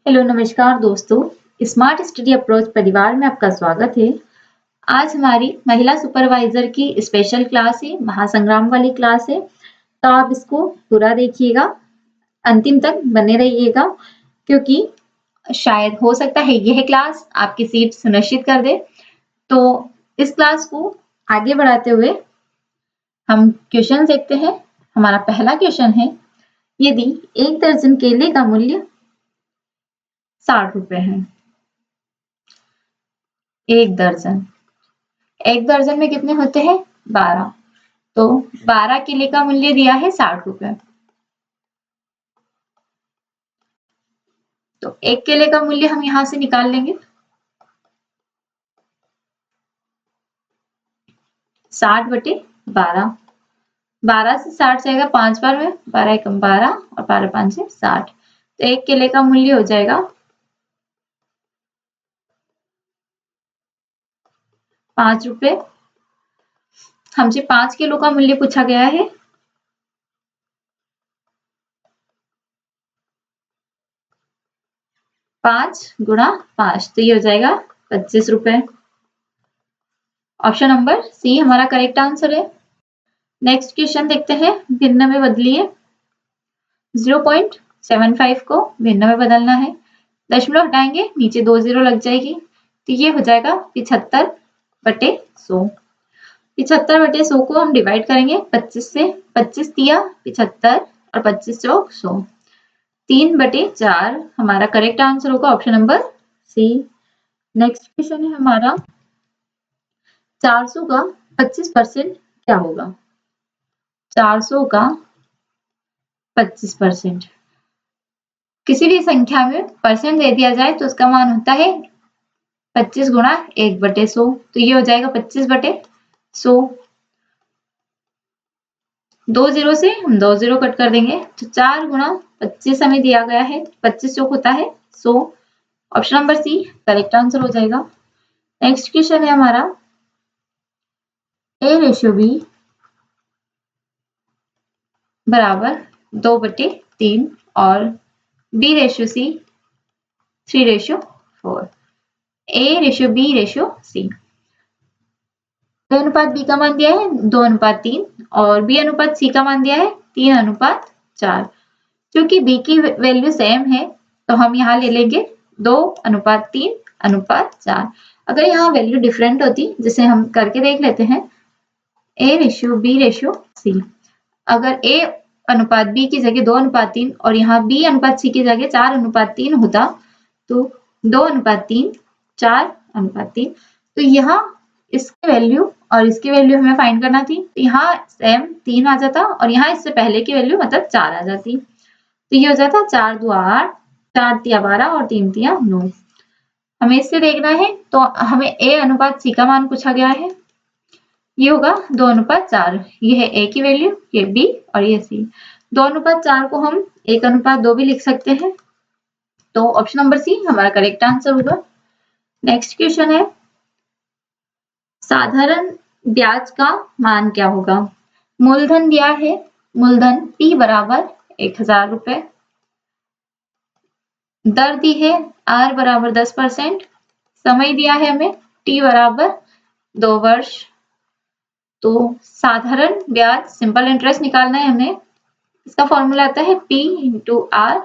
Hello नमस्कार दोस्तों। Smart study approach परिवार में आपका स्वागत है। आज हमारी महिला सुपरवाइजर की स्पेशल क्लास है, महासंग्राम वाली क्लास है, तो आप इसको पूरा देखिएगा, अंतिम तक बने रहिएगा, क्योंकि शायद हो सकता है यह क्लास आपकी सीट सुनिश्चित कर दे। तो इस क्लास को आगे बढ़ाते हुए हम क्वेश्चन देखते हैं। हमारा पहला क्वेश्चन है, यदि 1 दर्जन केले का मूल्य 60 रुपए है। 1 दर्जन में कितने होते हैं? 12। तो 12 केले का मूल्य दिया है 60 रुपए। तो 1 केले का मूल्य हम यहां से निकाल लेंगे। 60 बटे 12। 12 से 60 जाएगा 5 बार में, 12 एकम 12 और 12 5 से 60। तो 1 केले का मूल्य हो जाएगा 5 रुपए। हमसे 5 किलो का मूल्य पूछा गया है। पांच गुणा 5, तो ये हो जाएगा 25 रुपए। ऑप्शन नंबर सी हमारा करेक्ट आंसर है। नेक्स्ट क्वेश्चन देखते हैं, भिन्न में बदलिए। 0.75 को भिन्न में बदलना है। दशमलव हटाएंगे, नीचे 2 जीरो लग जाएगी, तो ये हो जाएगा 75 बटे 100। 75 बटे 100 को हम डिवाइड करेंगे 25 से। 25 दिया 75 और 25 चौक 100। 3 बटे 4 हमारा करेक्ट आंसर होगा, option number C. Next question है हमारा, 400 का 25% क्या होगा? 400 का 25%, किसी भी संख्या में परसेंट दे दिया जाए तो उसका मान होता है 25 गुणा 1 बटे 100। तो ये हो जाएगा 25 बटे 100। 2 जीरो से हम 2 जीरो कट कर देंगे, तो 4 गुणा 25 हमें दिया गया है, 25 चौक होता है 100। Option number C correct answer हो जाएगा। नेक्स्ट क्वेश्चन है हमारा, ए रेशियो बी बराबर 2 बटे 3 और B ratio C 3 ratio 4। A ratio B ratio C, A अनुपात बी का मान दिया है 2 अनुपात 3 और बी अनुपात सी का मान दिया है 3 अनुपात 4। क्योंकि बी की वैल्यू सेम है तो हम यहाँ ले लेंगे 2 अनुपात 3 अनुपात 4। अगर यहाँ वैल्यू डिफरेंट होती, जिसे हम करके देख लेते हैं, A ratio B ratio C, अगर ए अनुपात बी की जगह 2 अनुपात 3 और यहाँ बी अनुपात सी की जगह 4 अनुपात 3 होता, तो 2 अनुपात 3 4 अनुपात 3, तो यहाँ इसकी वैल्यू और इसकी वैल्यू हमें फाइंड करना थी, तो यहाँ सेम 3 आ जाता और यहाँ इससे पहले की वैल्यू मतलब 4 आ जाती, तो ये हो जाता 4 2 8, 4 तिया 12 और 3 तिया 9। हमें इससे देखना है, तो हमें ए अनुपात सी का मान पूछा गया है, ये होगा 2 अनुपात 4। ये है ए की वैल्यू, ये बी और ये सी। 2 अनुपात 4 को हम 1 अनुपात 2 भी लिख सकते हैं, तो ऑप्शन नंबर सी हमारा करेक्ट आंसर होगा। नेक्स्ट क्वेश्चन है, साधारण ब्याज का मान क्या होगा? मूलधन दिया है, मूलधन P बराबर 1000 रुपए, दर दी है R बराबर 10%, समय दिया है हमें T बराबर 2 वर्ष। तो साधारण ब्याज सिंपल इंटरेस्ट निकालना है हमें, इसका फॉर्मूला आता है P into R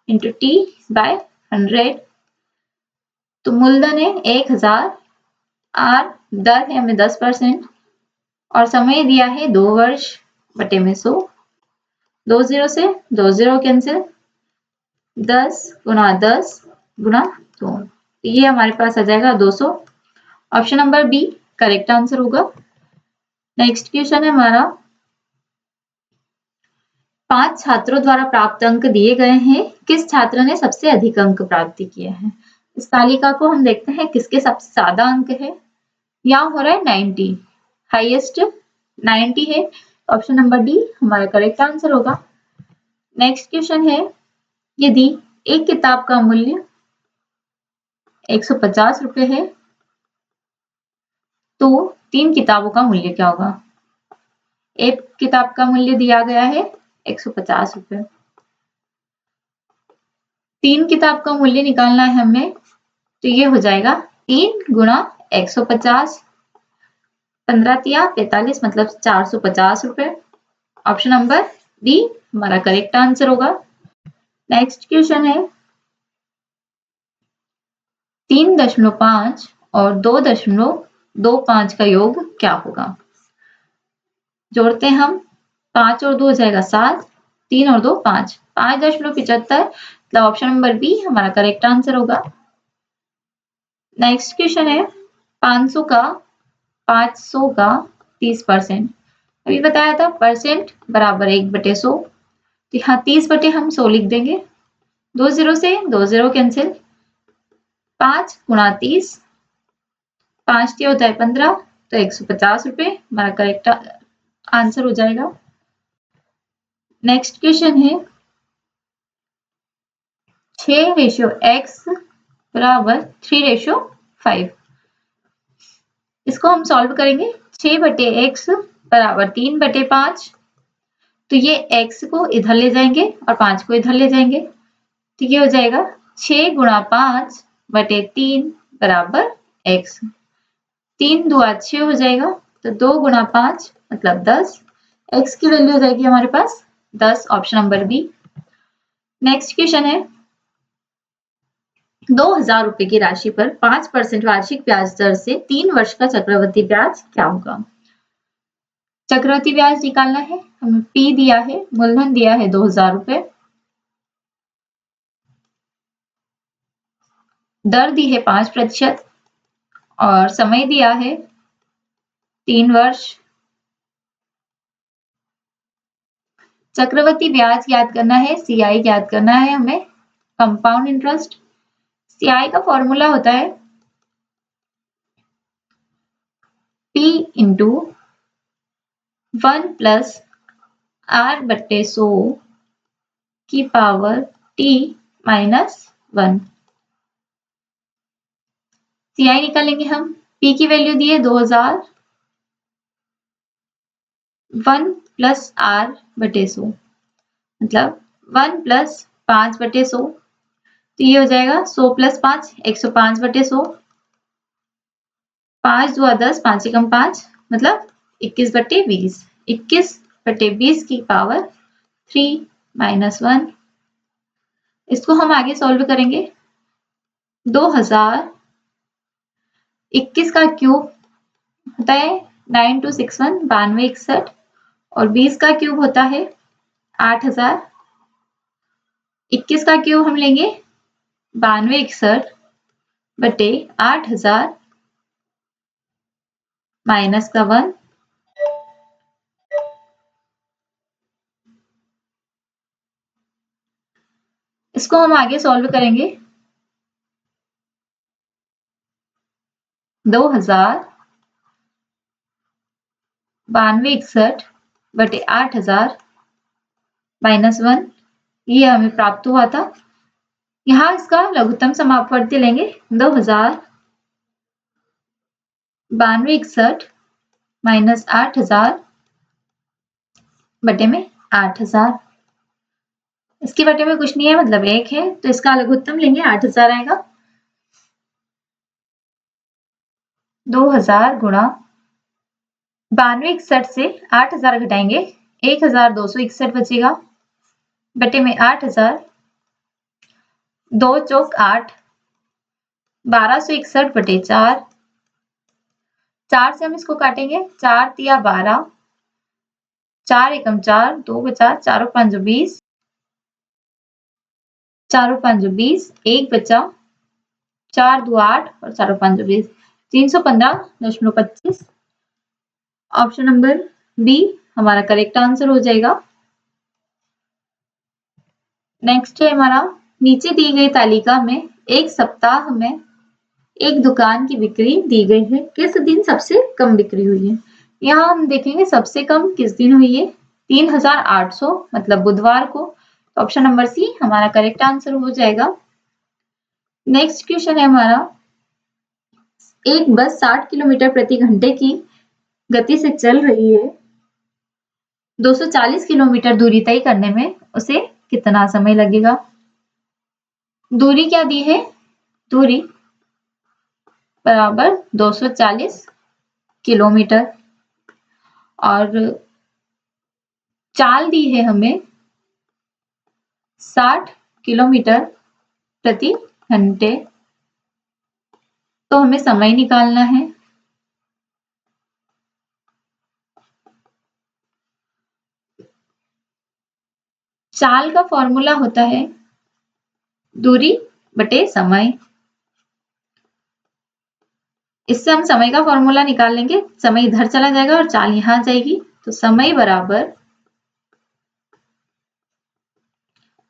into T by 100। तो मूलधन है 1000, R दर है हमें 10% और समय दिया है 2 वर्ष बटे में 100। 2 जीरो से 2 जीरो कैंसिल, 10 गुणा 10 गुणा 2, ये हमारे पास आ जाएगा 200। Option number B correct answer होगा। नेक्स्ट क्वेश्चन है हमारा, 5 छात्रों द्वारा प्राप्त अंक दिए गए हैं, किस छात्र ने सबसे अधिक अंक प्राप्त किए हैं? इस तालिका को हम देखते हैं किसके सबसे ज्यादा अंक है। यहाँ हो रहा है 90, हाईएस्ट 90 है, ऑप्शन नंबर डी हमारा करेक्ट आंसर होगा। नेक्स्ट क्वेश्चन है, यदि एक किताब का मूल्य 150 रुपए है तो 3 किताबों का मूल्य क्या होगा? एक किताब का मूल्य दिया गया है 150 रुपए, 3 किताब का मूल्य निकालना है हमें, तो ये हो जाएगा 3 गुणा 150, 15 तिया 45 मतलब 450 रुपए। ऑप्शन नंबर डी हमारा करेक्ट आंसर होगा। नेक्स्ट क्वेश्चन है 3.5 और 2.25 का योग क्या होगा? जोड़ते हैं हम, 5 और 2 हो जाएगा 7, 3 और 2 5, 5.75 मतलब ऑप्शन नंबर बी हमारा करेक्ट आंसर होगा। नेक्स्ट क्वेश्चन है 500 का 30%। अभी बताया था परसेंट बराबर 1/100, तो यहाँ 30 हम 100 लिख देंगे, 2 0 से 2 0 कैंसिल, 5 गुणा 30, 5 क्या होता है 15, तो 150 रुपए हमारा करेक्ट आंसर हो जाएगा। नेक्स्ट क्वेश्चन है 6:x बराबर 3:5। इसको हम सॉल्व करेंगे। 6/x बराबर 3/5, तो ये x को इधर ले जाएंगे और 5 को इधर ले जाएंगे, तो ये हो जाएगा 6 गुणा 5/3 बराबर x। 3 दुआ 6 हो जाएगा, तो 2 गुणा 5 मतलब 10, x की वैल्यू हो जाएगी हमारे पास 10, option number B. Next question है 2000 रुपए की राशि पर 5% वार्षिक ब्याज दर से 3 वर्ष का चक्रवृद्धि ब्याज क्या होगा? चक्रवृद्धि ब्याज निकालना है, हमें P दिया है, मूलधन दिया है 2000 रुपए, दर दी है 5% और समय दिया है 3 वर्ष। चक्रवृद्धि ब्याज याद करना है, CI याद करना है हमें, कंपाउंड इंटरेस्ट। CI का फॉर्मूला होता है P इंटू 1 प्लस R/100 की पावर T माइनस 1। CI निकालेंगे हम, P की वैल्यू दी है 2000, 1 प्लस R/100 मतलब 1 प्लस 5/100, तो ये हो जाएगा 100 प्लस 5 105/100, 5 दुआ 10, 5 एकम 5 मतलब 21/20, 21/20 की पावर 3 माइनस 1। इसको हम आगे सॉल्व करेंगे। 2021 का क्यूब होता है 9261 9261 और 20 का क्यूब होता है 8000। 21 का क्यूब हम लेंगे 9261 बटे 8000 माइनस का 1, इसको हम आगे सॉल्व करेंगे। 9261 बटे 8000 माइनस 1, ये हमें प्राप्त हुआ था। यहाँ इसका लघुत्तम समापवर्ती लेंगे, 2062 माइनस 8000 बटे में 8000। इसके बटे में कुछ नहीं है मतलब 1 है, तो इसका लघुत्तम लेंगे 8000 आएगा। 2000 गुणा 9261 से 8000 घटाएंगे 1261 बचेगा बटे में 8000, 2 चौक 8, 1261 बटे 4, 4 से हम इसको काटेंगे, 4 तिया 12, 4 एकम 4, 2 बचा, 4 और 5 20, 4 और 5 20, 1 बचा, 4 2 8 और 4 और 5 20, 315.25। ऑप्शन नंबर बी हमारा करेक्ट आंसर हो जाएगा। नेक्स्ट है हमारा, नीचे दी गई तालिका में एक सप्ताह में एक दुकान की बिक्री दी गई है, किस दिन सबसे कम बिक्री हुई है? यहाँ हम देखेंगे सबसे कम किस दिन हुई है, 3800 मतलब बुधवार को, तो ऑप्शन नंबर सी हमारा करेक्ट आंसर हो जाएगा। नेक्स्ट क्वेश्चन है हमारा, एक बस 60 किलोमीटर प्रति घंटे की गति से चल रही है, 240 किलोमीटर दूरी तय करने में उसे कितना समय लगेगा? दूरी क्या दी है, दूरी बराबर 240 किलोमीटर और चाल दी है हमें 60 किलोमीटर प्रति घंटे। तो हमें समय निकालना है। चाल का फॉर्मूला होता है दूरी बटे समय। इससे हम समय का फॉर्मूला निकाल लेंगे, समय इधर चला जाएगा और चाल यहां आ जाएगी। तो समय बराबर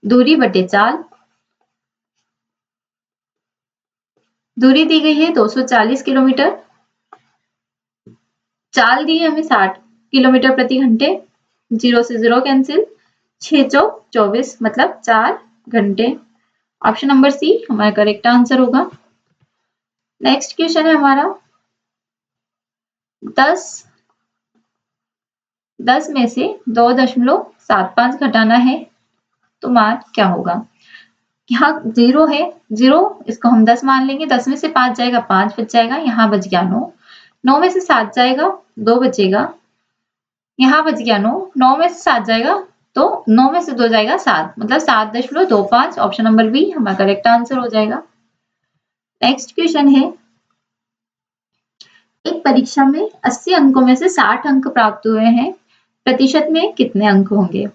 दूरी बटे चाल। दूरी दी गई है 240 किलोमीटर, चाल दी है हमें 60 किलोमीटर प्रति घंटे। 0 से 0 कैंसिल, 6 चौक 24 मतलब 4 घंटे। ऑप्शन नंबर सी हमारा करेक्ट आंसर होगा। नेक्स्ट क्वेश्चन है हमारा 10 में से 2.75 घटाना है तो मान क्या होगा। यहाँ 0 है, 0 इसको हम 10 मान लेंगे। 10 में से 5 जाएगा, 5 बच जाएगा, यहाँ बच गया 9। 9 में से 7 जाएगा, 2 बचेगा, यहाँ बच गया 9। 9 में से 7 जाएगा तो 9 में से 2 जाएगा 7, मतलब 7.25। ऑप्शन नंबर बी हमारा करेक्ट आंसर हो जाएगा। नेक्स्ट क्वेश्चन है एक परीक्षा में 80 अंकों में से 60 अंक प्राप्त हुए हैं, प्रतिशत में कितने अंक होंगे।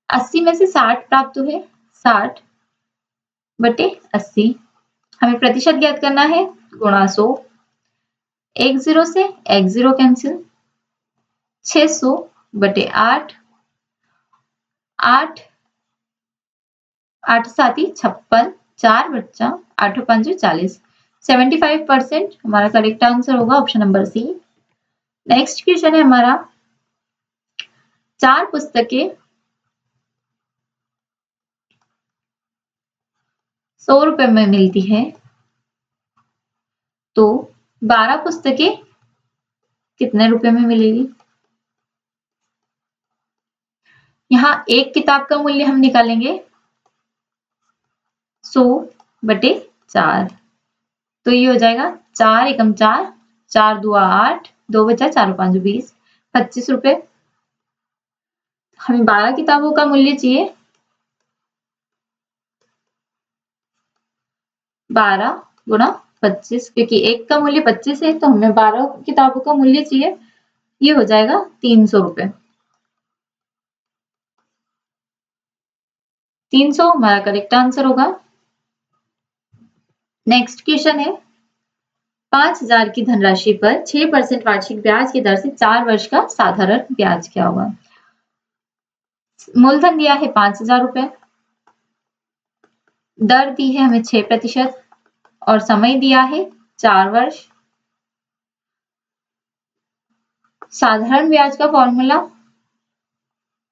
80 में से 60 प्राप्त हुए, 60 बटे 80। हमें प्रतिशत ज्ञात करना है, गुणा 100। 1 0 से 1 0 कैंसिल, 600 बटे 8। 8 8 7 56, 4 बच्चा 8 5 40। 75% हमारा करेक्ट आंसर होगा, option number C. Next question है हमारा 4 पुस्तकें 100 रुपए में मिलती है तो 12 पुस्तकें कितने रुपए में मिलेगी। यहाँ एक किताब का मूल्य हम निकालेंगे 100 बटे 4। तो ये हो जाएगा 4 एकम 4, 4 दुआ 8, 2 बचा 4 5 20, 25 रुपए। हमें 12 किताबों का मूल्य चाहिए, 12 गुणा 25, क्योंकि एक का मूल्य 25 है तो हमें 12 किताबों का मूल्य चाहिए। ये हो जाएगा 300 रुपए। 300 हमारा करेक्ट आंसर होगा। नेक्स्ट क्वेश्चन है 5000 की धनराशि पर 6% वार्षिक ब्याज की दर से 4 वर्ष का साधारण ब्याज क्या होगा। मूलधन दिया है 5000 रुपए, दर दी है हमें 6% और समय दिया है 4 वर्ष। साधारण ब्याज का फॉर्मूला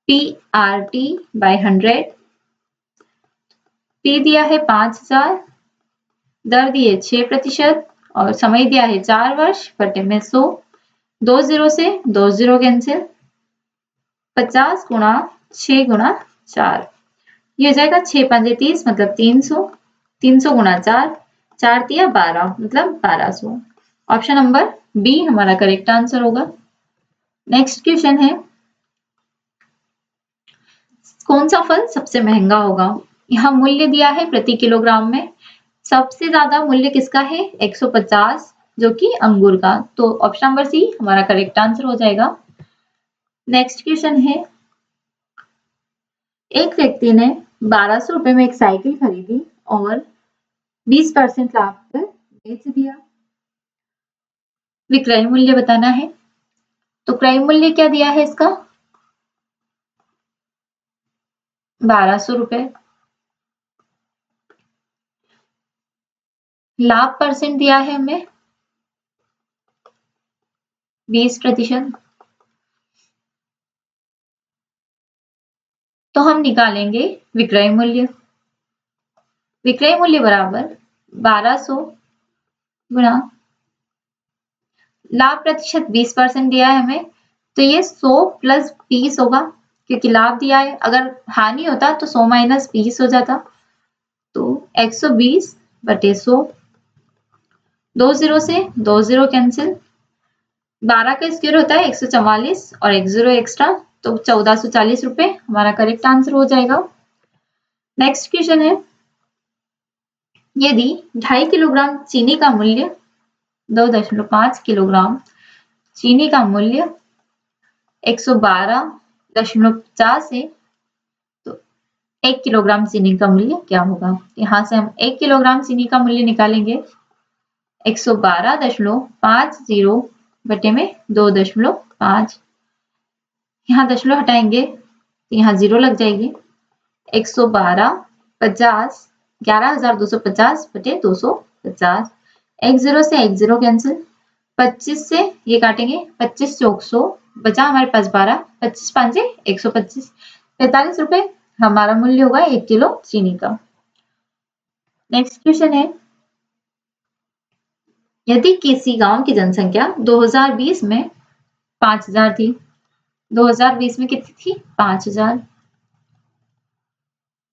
PRT बाय 100। P दिया है 5000, दर दी है 6% और समय दिया है 4 वर्ष बटे में 100। 2 0 से 2 0 कैंसिल, 50 गुणा 6 गुणा 4। ये हो जाएगा 6 5 30 मतलब 300। 300 गुणा 4, 4 दिया 12 मतलब 1200। ऑप्शन नंबर बी हमारा करेक्ट आंसर होगा। नेक्स्ट क्वेश्चन है कौन सा फल सबसे महंगा होगा। यहाँ मूल्य दिया है प्रति किलोग्राम में, सबसे ज्यादा मूल्य किसका है 150, जो कि अंगूर का। तो ऑप्शन नंबर सी हमारा करेक्ट आंसर हो जाएगा। नेक्स्ट क्वेश्चन है एक व्यक्ति ने 1200 रुपए में एक साइकिल खरीदी और 20% लाभ पर बेच दिया। विक्रय मूल्य बताना है, तो क्रय मूल्य क्या दिया है इसका 1200 रुपए। लाभ परसेंट दिया है हमें 20%। तो हम निकालेंगे विक्रय मूल्य। विक्रय मूल्य बराबर 1200 गुणा लाभ प्रतिशत 20% दिया है हमें, तो ये 100 प्लस 20 होगा, क्योंकि लाभ दिया है। अगर हानि होता तो 100 माइनस 20 हो जाता। तो 120/100, 2 0 से 2 0 कैंसिल, 12 का स्क्वायर होता है 144 और 1 0 एक्स्ट्रा, तो 1440 रुपए हमारा करेक्ट आंसर हो जाएगा। नेक्स्ट क्वेश्चन है, यदि 2.5 किलोग्राम चीनी का मूल्य 2.5 किलोग्राम चीनी का मूल्य 112.50 है, तो 1 किलोग्राम चीनी का मूल्य क्या होगा? यहाँ से हम 1 किलोग्राम चीनी का मूल्य निकालेंगे 112.50 बटे में 2.5, यहाँ दशमलव हटाएंगे तो यहाँ 0 लग जाएगी। 112.50 11,250 बटे 250, 1 0 से 1 0 कैंसिल, 25 से ये काटेंगे, 25 चौक 100, बचा हमारे पास 12, 25 5 125, 45 रुपए हमारा मूल्य होगा 1 किलो चीनी का। नेक्स्ट क्वेश्चन है, यदि किसी गांव की जनसंख्या 2020 में 5000 थी, 2020 में कितनी थी? 5000।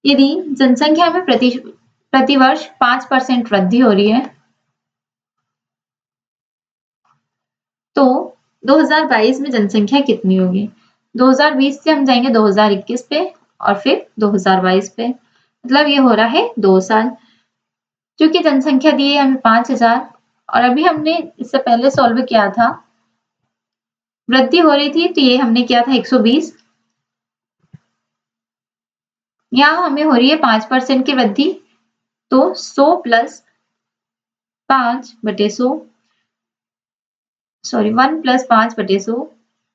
यदि जनसंख्या में प्रतिवर्ष 5% वृद्धि हो रही है, तो 2022 में जनसंख्या कितनी होगी? 2020 से हम जाएंगे 2021 पे और फिर 2022 पे, मतलब ये हो रहा है 2 साल। क्योंकि जनसंख्या दी है हमें 5000 और अभी हमने इससे पहले सॉल्व किया था, वृद्धि हो रही थी तो ये हमने किया था 120, यहाँ हमें हो रही है 5% की वृद्धि, तो 100 प्लस 5/100, सॉरी 1 प्लस 5/100,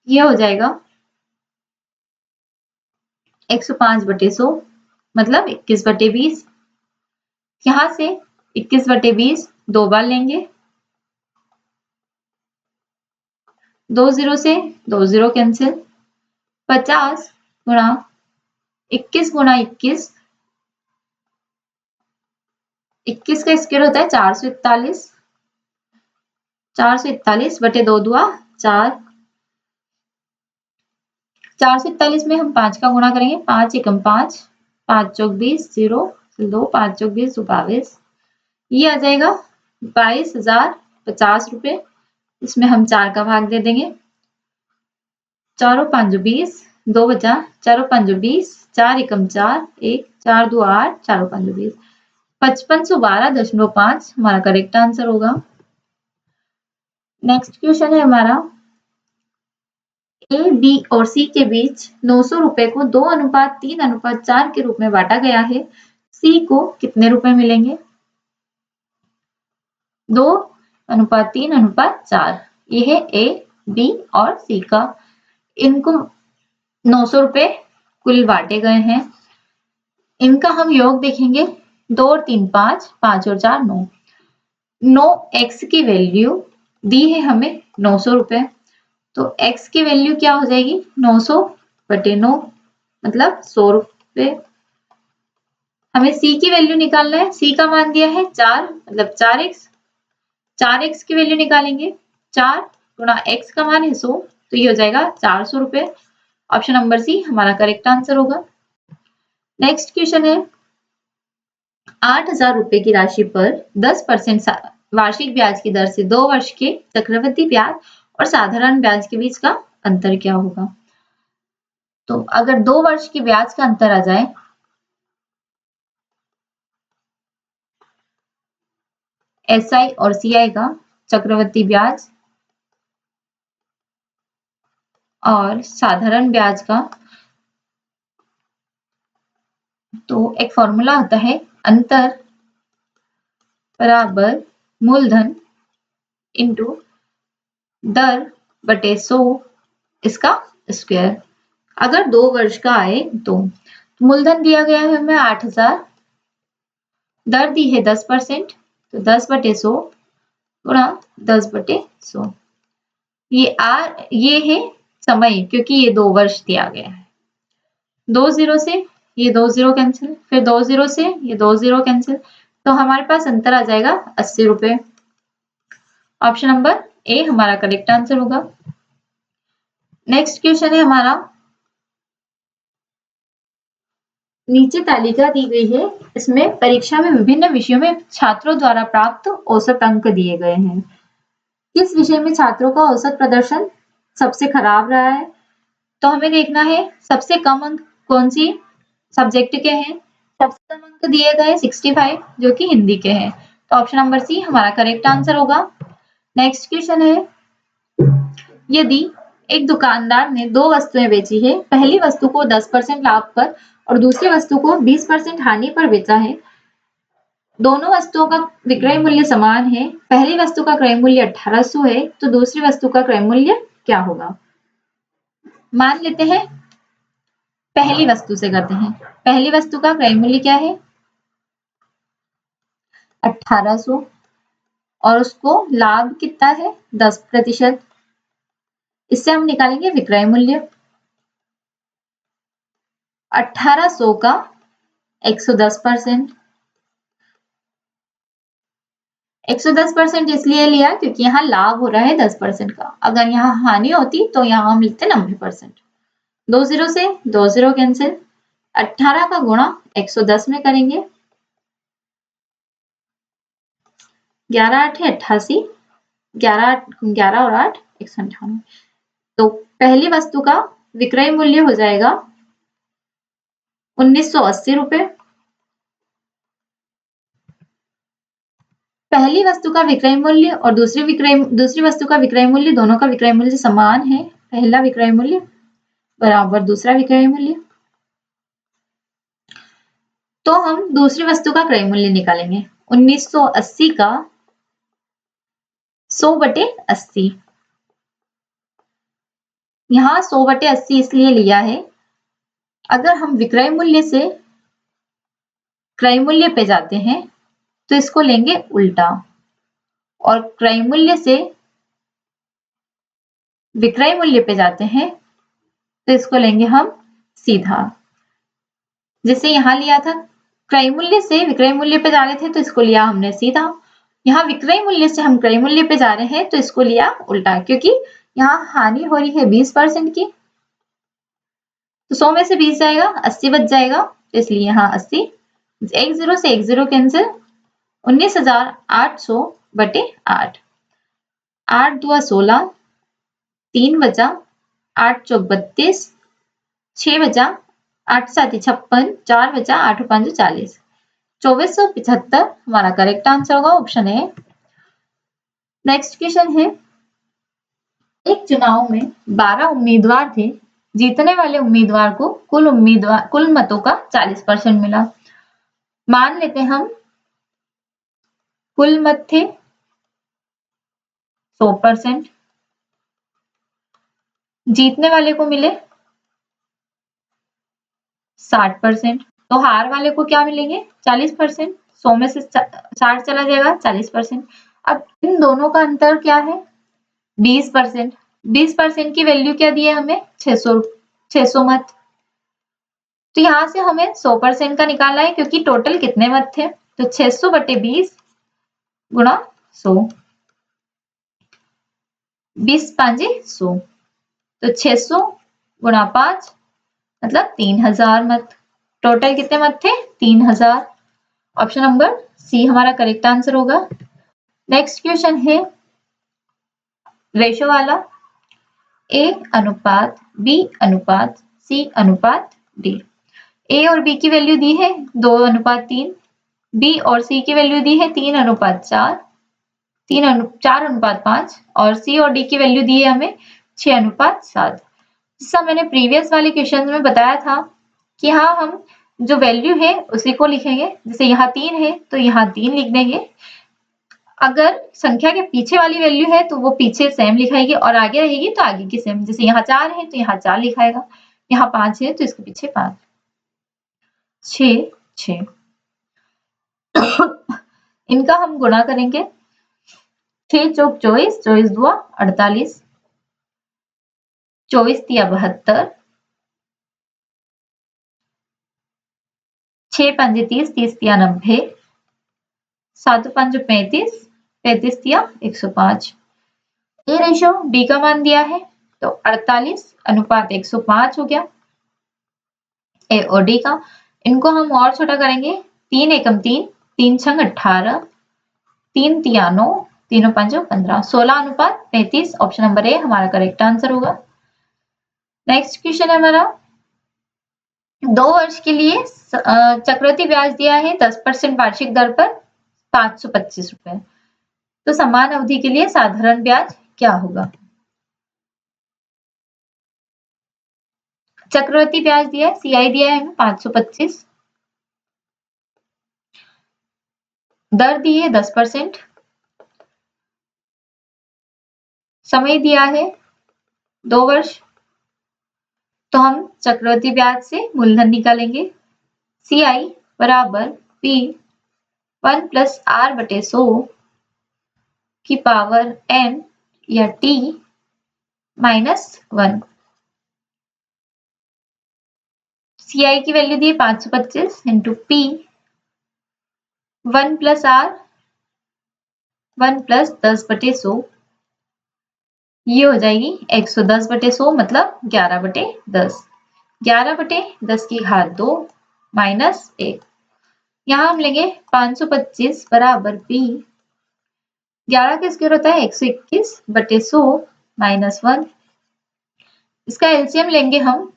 ये हो जाएगा 105/100, मतलब 21/20। यहाँ से 21/20 दो बार लेंगे, 2 0 से 2 0 कैंसिल, 50 गुणा 21 गुणा 21, 21 का स्क्वायर होता है 441, 441 बटे 2 दुआ 4, 441 में हम 5 का गुणा करेंगे, 5 एकम 5, 5 चौक 20, 0 2, 5 चौक 20 22, ये आ जाएगा 22,050 रुपए। इसमें हम 4 का भाग दे देंगे, 4 5 20, 2 बचा, 4 5 20, 4 एकम 4, 1 4 2 8, 4 5 20, 5512.5 हमारा करेक्ट आंसर होगा। नेक्स्ट क्वेश्चन है हमारा, ए बी और सी के बीच 900 रुपए को 2:3:4 के रूप में बांटा गया है, सी को कितने रुपए मिलेंगे? 2:3:4, ये है ए बी और सी का, इनको 900 रुपए कुल बांटे गए हैं, इनका हम योग देखेंगे, 2 और 3 5, 5 और 4 9, 9 एक्स की वैल्यू दी है हमें 900 रुपए, तो x की वैल्यू क्या हो जाएगी? 900/9, मतलब 100 रुपए। हमें c की वैल्यू निकालना है, c का मान दिया है 4, मतलब 4x, 4x की वैल्यू निकालेंगे, 4 गुणा x का मान है 100, तो ये हो जाएगा 400 रुपए। ऑप्शन नंबर सी हमारा करेक्ट आंसर होगा। नेक्स्ट क्वेश्चन है, 8,000 रुपए की राशि पर 10% वार्षिक ब्याज की दर से 2 वर्ष के चक्रवृद्धि ब्याज और साधारण ब्याज के बीच का अंतर क्या होगा? तो अगर 2 वर्ष के ब्याज का अंतर आ जाए, एसआई और सीआई का चक्रवृद्धि ब्याज और साधारण ब्याज का, तो एक फॉर्मूला होता है, अंतर बराबर मूलधन इंटू दर बटे 100 इसका स्क्वायर। अगर 2 वर्ष का आए तो मूलधन दिया गया है हमें 8,000, दर दी है 10%, तो 10/100 गुणा 10/100, ये है समय, क्योंकि ये 2 वर्ष दिया गया है। 2 0 से ये 2 0 कैंसिल, फिर 2 0 से ये 2 0 कैंसिल, तो हमारे पास अंतर आ जाएगा 80 रुपए। ऑप्शन नंबर ए हमारा करेक्ट आंसर होगा। नेक्स्ट क्वेश्चन है हमारा, नीचे तालिका दी गई है, इसमें परीक्षा में विभिन्न विषयों में छात्रों द्वारा प्राप्त औसत अंक दिए गए हैं। किस विषय में छात्रों का औसत प्रदर्शन सबसे खराब रहा है? तो हमें देखना है सबसे कम अंक कौन सी सब्जेक्ट के हैं। सबसे कम अंक दिए गए 65 जो कि हिंदी के हैं, तो ऑप्शन नंबर सी हमारा करेक्ट आंसर होगा। नेक्स्ट क्वेश्चन है, यदि एक दुकानदार ने दो वस्तुएं बेची है, पहली वस्तु को 10% लाभ पर और दूसरी वस्तु को 20% हानि पर बेचा है, दोनों वस्तुओं का विक्रय मूल्य समान है, पहली वस्तु का क्रय मूल्य 1800 है, तो दूसरी वस्तु का क्रय मूल्य क्या होगा? मान लेते हैं पहली वस्तु से करते हैं। पहली वस्तु का क्रय मूल्य क्या है? 1800 और उसको लाभ कितना है? 10%। इससे हम निकालेंगे विक्रय मूल्य। 1800 का 110%। 110% इसलिए लिया क्योंकि यहाँ लाभ हो रहा है 10% का। अगर यहाँ हानि होती तो यहाँ हम लिखते 90%। 2 0 से 2 0 कैंसिल। 18 का गुणा 110 में करेंगे। 11 8 है 88, 11 और 8 198। तो पहली वस्तु का विक्रय मूल्य हो जाएगा 1980 रुपए। पहली वस्तु का विक्रय मूल्य और दूसरी वस्तु का विक्रय मूल्य, दोनों का विक्रय मूल्य समान है। पहला विक्रय मूल्य बराबर दूसरा विक्रय मूल्य, तो हम दूसरी वस्तु का क्रय मूल्य निकालेंगे। 1980 का 100/80। यहाँ 100/80 इसलिए लिया है, अगर हम विक्रय मूल्य से क्रय मूल्य पे जाते हैं तो इसको लेंगे उल्टा, और क्रय मूल्य से विक्रय मूल्य पे जाते हैं तो इसको लेंगे हम सीधा। जैसे यहाँ लिया था क्रय मूल्य से विक्रय मूल्य पे जा रहे थे तो इसको लिया हमने सीधा। यहाँ विक्रय मूल्य से हम क्रय मूल्य पे जा रहे हैं तो इसको लिया उल्टा, क्योंकि यहाँ हानि हो रही है 20% की, तो 100 में से 20 जाएगा 80 बच जाएगा, तो इसलिए यहाँ 80। 1 0 से 1 0 कैंसिल। 19,800/8। 8 2 16, 3 बचा, 8 चौक 32, 6 बचा, 8 7 56, 4 बचा, 8 5 40। 2475 हमारा करेक्ट आंसर होगा, ऑप्शन है। नेक्स्ट क्वेश्चन है, एक चुनाव में 12 उम्मीदवार थे, जीतने वाले उम्मीदवार को कुल मतों का 40% मिला। मान लेते हम कुल मत थे 100%, जीतने वाले को मिले 60%, तो हार वाले को क्या मिलेंगे 40%। 100 में से 60 चला जाएगा 40%। अब इन दोनों का अंतर क्या है? 20%। 20% की वैल्यू क्या दी है हमें? 600 मत। तो यहाँ से हमें 100% का निकालना है, क्योंकि टोटल कितने मत थे, तो 600/20 गुणा 100, 20 5 100, तो 600 गुणा 5 मतलब 3000 मत। टोटल कितने मत थे? 3000। ऑप्शन नंबर सी हमारा करेक्ट आंसर होगा। नेक्स्ट क्वेश्चन है रेशो वाला, A अनुपात B अनुपात C अनुपात D। A और B की वैल्यू दी है 2:3, B और C की वैल्यू दी है 3:4, 4:5, और C और D की वैल्यू दी है हमें 6:7। जैसा मैंने प्रीवियस वाले क्वेश्चन में बताया था कि यहाँ हम जो वैल्यू है उसी को लिखेंगे। जैसे यहाँ 3 है तो यहाँ 3 लिख देंगे। अगर संख्या के पीछे वाली वैल्यू है तो वो पीछे सेम लिखाएगी, और आगे रहेगी तो आगे की सेम। जैसे यहाँ 4 है तो यहाँ 4 लिखाएगा, यहाँ 5 है तो इसके पीछे 5। 6 6 इनका हम गुणा करेंगे। 6 चौक 24, 24 दुआ 48, 24 तिया 72, 6 5 30, 30 तिया 90, 7 5 35, 35 तिया 105। ए रेशो डी का मान दिया है तो 48 अनुपात 105 हो गया ए और डी का। इनको हम और छोटा करेंगे, 3 एकम 3, 3 छंग 18, 3 तिया 9, 3 पंजो 15, 16:35। ऑप्शन नंबर ए हमारा करेक्ट आंसर होगा। नेक्स्ट क्वेश्चन है हमारा, 2 वर्ष के लिए चक्रवृद्धि ब्याज दिया है 10% वार्षिक दर पर 525 रुपए, तो समान अवधि के लिए साधारण ब्याज क्या होगा? चक्रवृद्धि ब्याज दिया है, सीआई दिया है हमें 525, दर दी है 10%, समय दिया है 2 वर्ष, तो हम चक्रवृद्धि ब्याज से मूलधन निकालेंगे। सीआई बराबर पी 1 प्लस आर बटे 100 की पावर एन या टी माइनस 1। सीआई की वैल्यू दी 525 into P 1 plus R 1 plus 10 बटे 100, ये हो जाएगी 110 बटे 100 मतलब 11 बटे 10। 11 बटे 10 की घात 2 माइनस 1। यहाँ हम लेंगे 525 बराबर पी 11 का स्क्वायर होता है 121 बटे 100 माइनस 1। इसका एलसीएम लेंगे हम,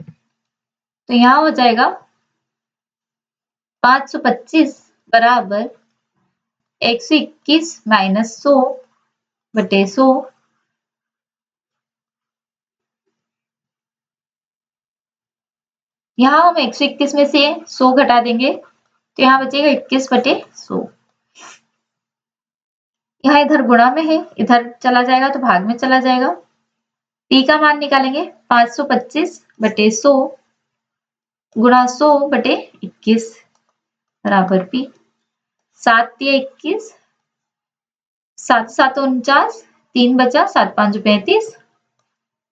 तो यहाँ हो जाएगा 525 बराबर 121 माइनस 100 बटे 100। यहाँ हम 121 में से 100 घटा देंगे, तो यहाँ बचेगा 21 बटे 100। यहाँ इधर गुणा में है, इधर चला जाएगा तो भाग में चला जाएगा। पी का मान निकालेंगे 525 बटे 100 गुणा 100 बटे 21 बराबर पी 7 या 21, 7 7 49, 3 बचा 7 5 35,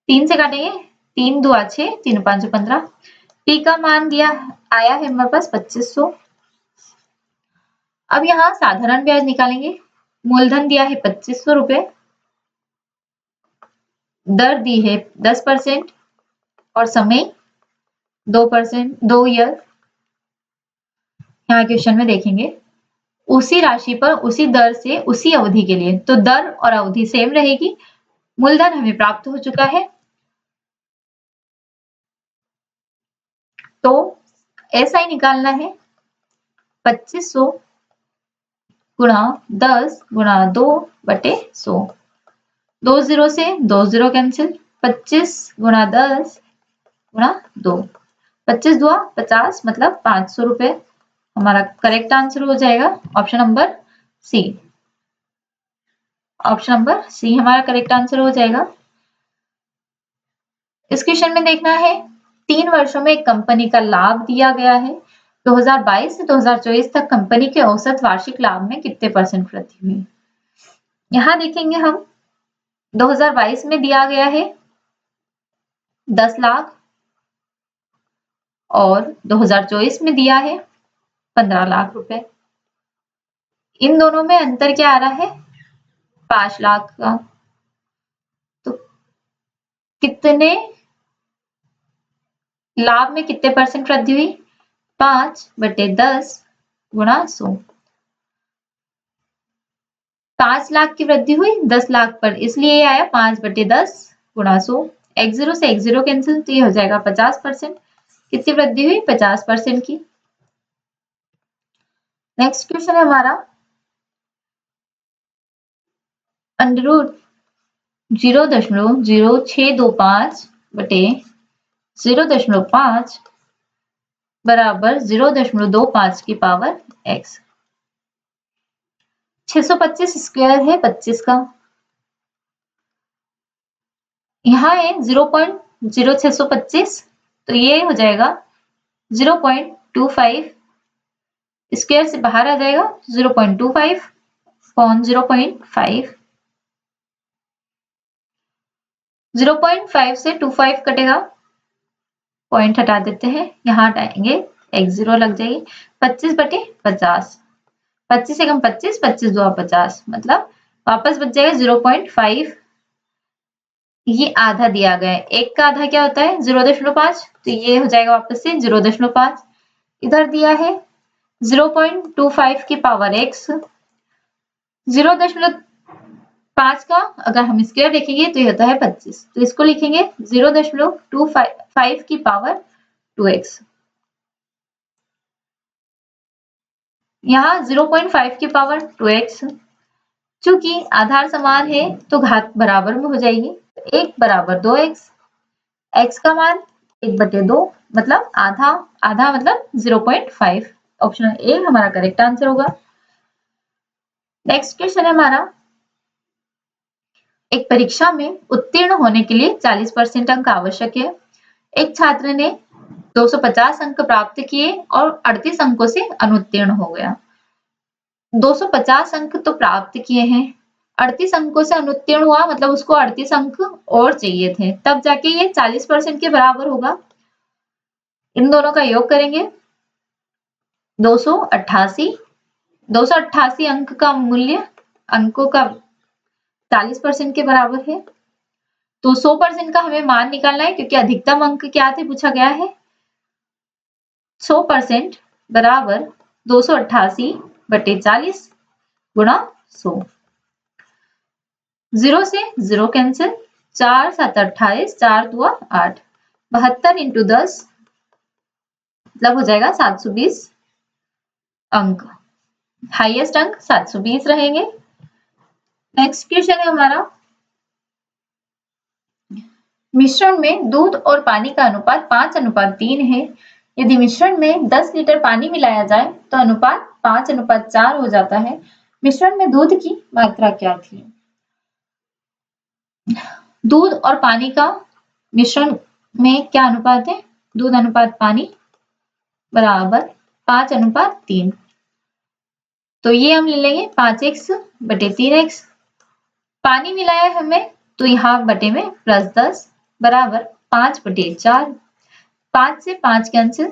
3 से काटेंगे 3 2 6, 3 5 15। पी का मान दिया आया है हमारे पास 2500। अब यहाँ साधारण ब्याज निकालेंगे। मूलधन दिया है 2500 रुपए, दर दी है 10% और समय 2%, 2 ईयर। यहाँ क्वेश्चन में देखेंगे उसी राशि पर उसी दर से उसी अवधि के लिए, तो दर और अवधि सेम रहेगी। मूलधन हमें प्राप्त हो चुका है, तो ऐसा ही निकालना है 2500 गुणा 10 गुणा 2 बटे 100। 2 0 से 2 0 कैंसिल, 25 गुणा 10 गुणा 2, 25 दुआ 50 मतलब 500 रुपए। हमारा करेक्ट आंसर हो जाएगा option number C. Option number C हमारा करेक्ट आंसर हो जाएगा। इस क्वेश्चन में देखना है 3 वर्षों में एक कंपनी का लाभ दिया गया है। 2022 से 2024 तक कंपनी के औसत वार्षिक लाभ में कितने परसेंट वृद्धि हुई? यहाँ देखेंगे हम 2022 में दिया गया है 10 लाख और 2024 में दिया है 15 लाख रुपए। इन दोनों में अंतर क्या आ रहा है? 5 लाख का। तो कितने लाभ में कितने परसेंट वृद्धि हुई? 5 बटे 10 गुणा 100। 5 लाख की वृद्धि हुई 10 लाख पर, इसलिए ये आया 5 बटे 10 गुणा 100। x0 से x0 कैंसिल, तो ये हो जाएगा 50%। कितनी वृद्धि हुई? 50% की। नेक्स्ट क्वेश्चन है हमारा अंडररूट 0.0625 बटे 0.5 बराबर 0.25 की पावर x। 625 स्क्वायर है 25 का, यहाँ है 0.0625, तो ये हो जाएगा 0.25, स्क्वायर से बाहर आ जाएगा 0.25 अपॉन 0.5। 0.5 से 25 कटेगा, पॉइंट हटा देते हैं, यहाँ हटाएंगे x0 लग जाएगी 25 बटे 50। 25 से कम 25, 25 दो 50, मतलब वापस बच जाएगा 0.5। ये आधा दिया गया है, एक का आधा क्या होता है? 0.5, तो ये हो जाएगा वापस से 0.5। इधर दिया है 0.25 की पावर x, 0.5 का अगर हम स्क्वायर देखेंगे तो ये होता है 25, तो इसको लिखेंगे 0.25 की पावर 2x। यहाँ 0.5 की पावर 2x, चूंकि आधार समान है तो घात बराबर में हो जाएगी, 1 बराबर 2x, x का मान 1/2 मतलब आधा, आधा मतलब 0.5। ऑप्शन ए हमारा करेक्ट आंसर होगा। नेक्स्ट क्वेश्चन है हमारा, एक परीक्षा में उत्तीर्ण होने के लिए 40% अंक आवश्यक है। एक छात्र ने 250 अंक प्राप्त किए और 38 अंकों से अनुत्तीर्ण हो गया। 250 अंक तो प्राप्त किए हैं, 38 अंकों से अनुत्तीर्ण हुआ मतलब उसको 38 अंक और चाहिए थे, तब जाके ये 40% के बराबर होगा। इन दोनों का योग करेंगे, 288 अंक का मूल्य अंकों का 40% के बराबर है, तो 100% का हमें मान निकालना है क्योंकि अधिकतम अंक क्या थे पूछा गया है। 100% बराबर 288/40 गुणा 100। 0 से 0 कैंसिल, 4 7 28, 4 2 8, 72 इंटू 10 मतलब हो जाएगा 720 अंक, हाईएस्ट अंक 720 रहेंगे। नेक्स्ट क्वेश्चन है हमारा, मिश्रण में दूध और पानी का अनुपात 5:3 है। यदि मिश्रण में 10 लीटर पानी मिलाया जाए तो अनुपात 5:4 हो जाता है। मिश्रण में दूध की मात्रा क्या थी? दूध और पानी का मिश्रण में क्या अनुपात है? दूध अनुपात पानी बराबर 5:3, तो ये हम ले लेंगे 5x/3x। पानी मिलाया है हमें तो यहाँ बटे में +10 बराबर 5/4। 5 से 5 कैंसिल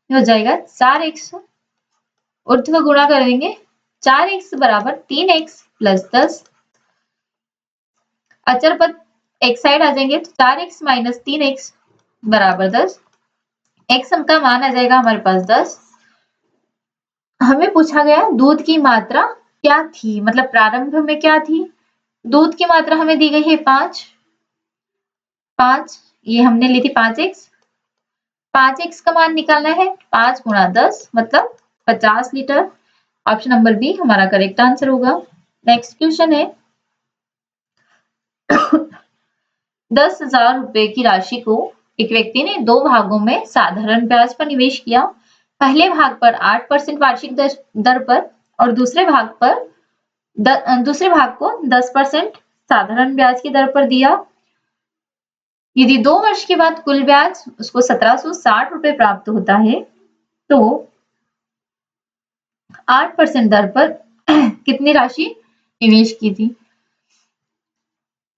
हो जाएगा 4x, ऊर्ध्व गुणा करेंगे 4x बराबर 3x + 10, अचर पद एक साइड आ जाएंगे तो 4x - 3x बराबर 10, x का मान आ जाएगा हमारे पास 10। हमें पूछा गया दूध की मात्रा क्या थी, मतलब प्रारंभ में क्या थी। दूध की मात्रा हमें दी गई है 5, ये हमने ली थी 5x। 5x का मान निकालना है, 5 × 10 मतलब 50 लीटर। ऑप्शन नंबर बी हमारा करेक्ट आंसर होगा। नेक्स्ट क्वेश्चन है 10,000 रुपए की राशि को एक व्यक्ति ने 2 भागों में साधारण ब्याज पर निवेश किया। पहले भाग पर 8% वार्षिक दर पर और दूसरे भाग को 10% साधारण ब्याज की दर पर दिया। यदि 2 वर्ष के बाद कुल ब्याज उसको 1760 रुपए प्राप्त होता है तो 8% दर पर कितनी राशि निवेश की थी?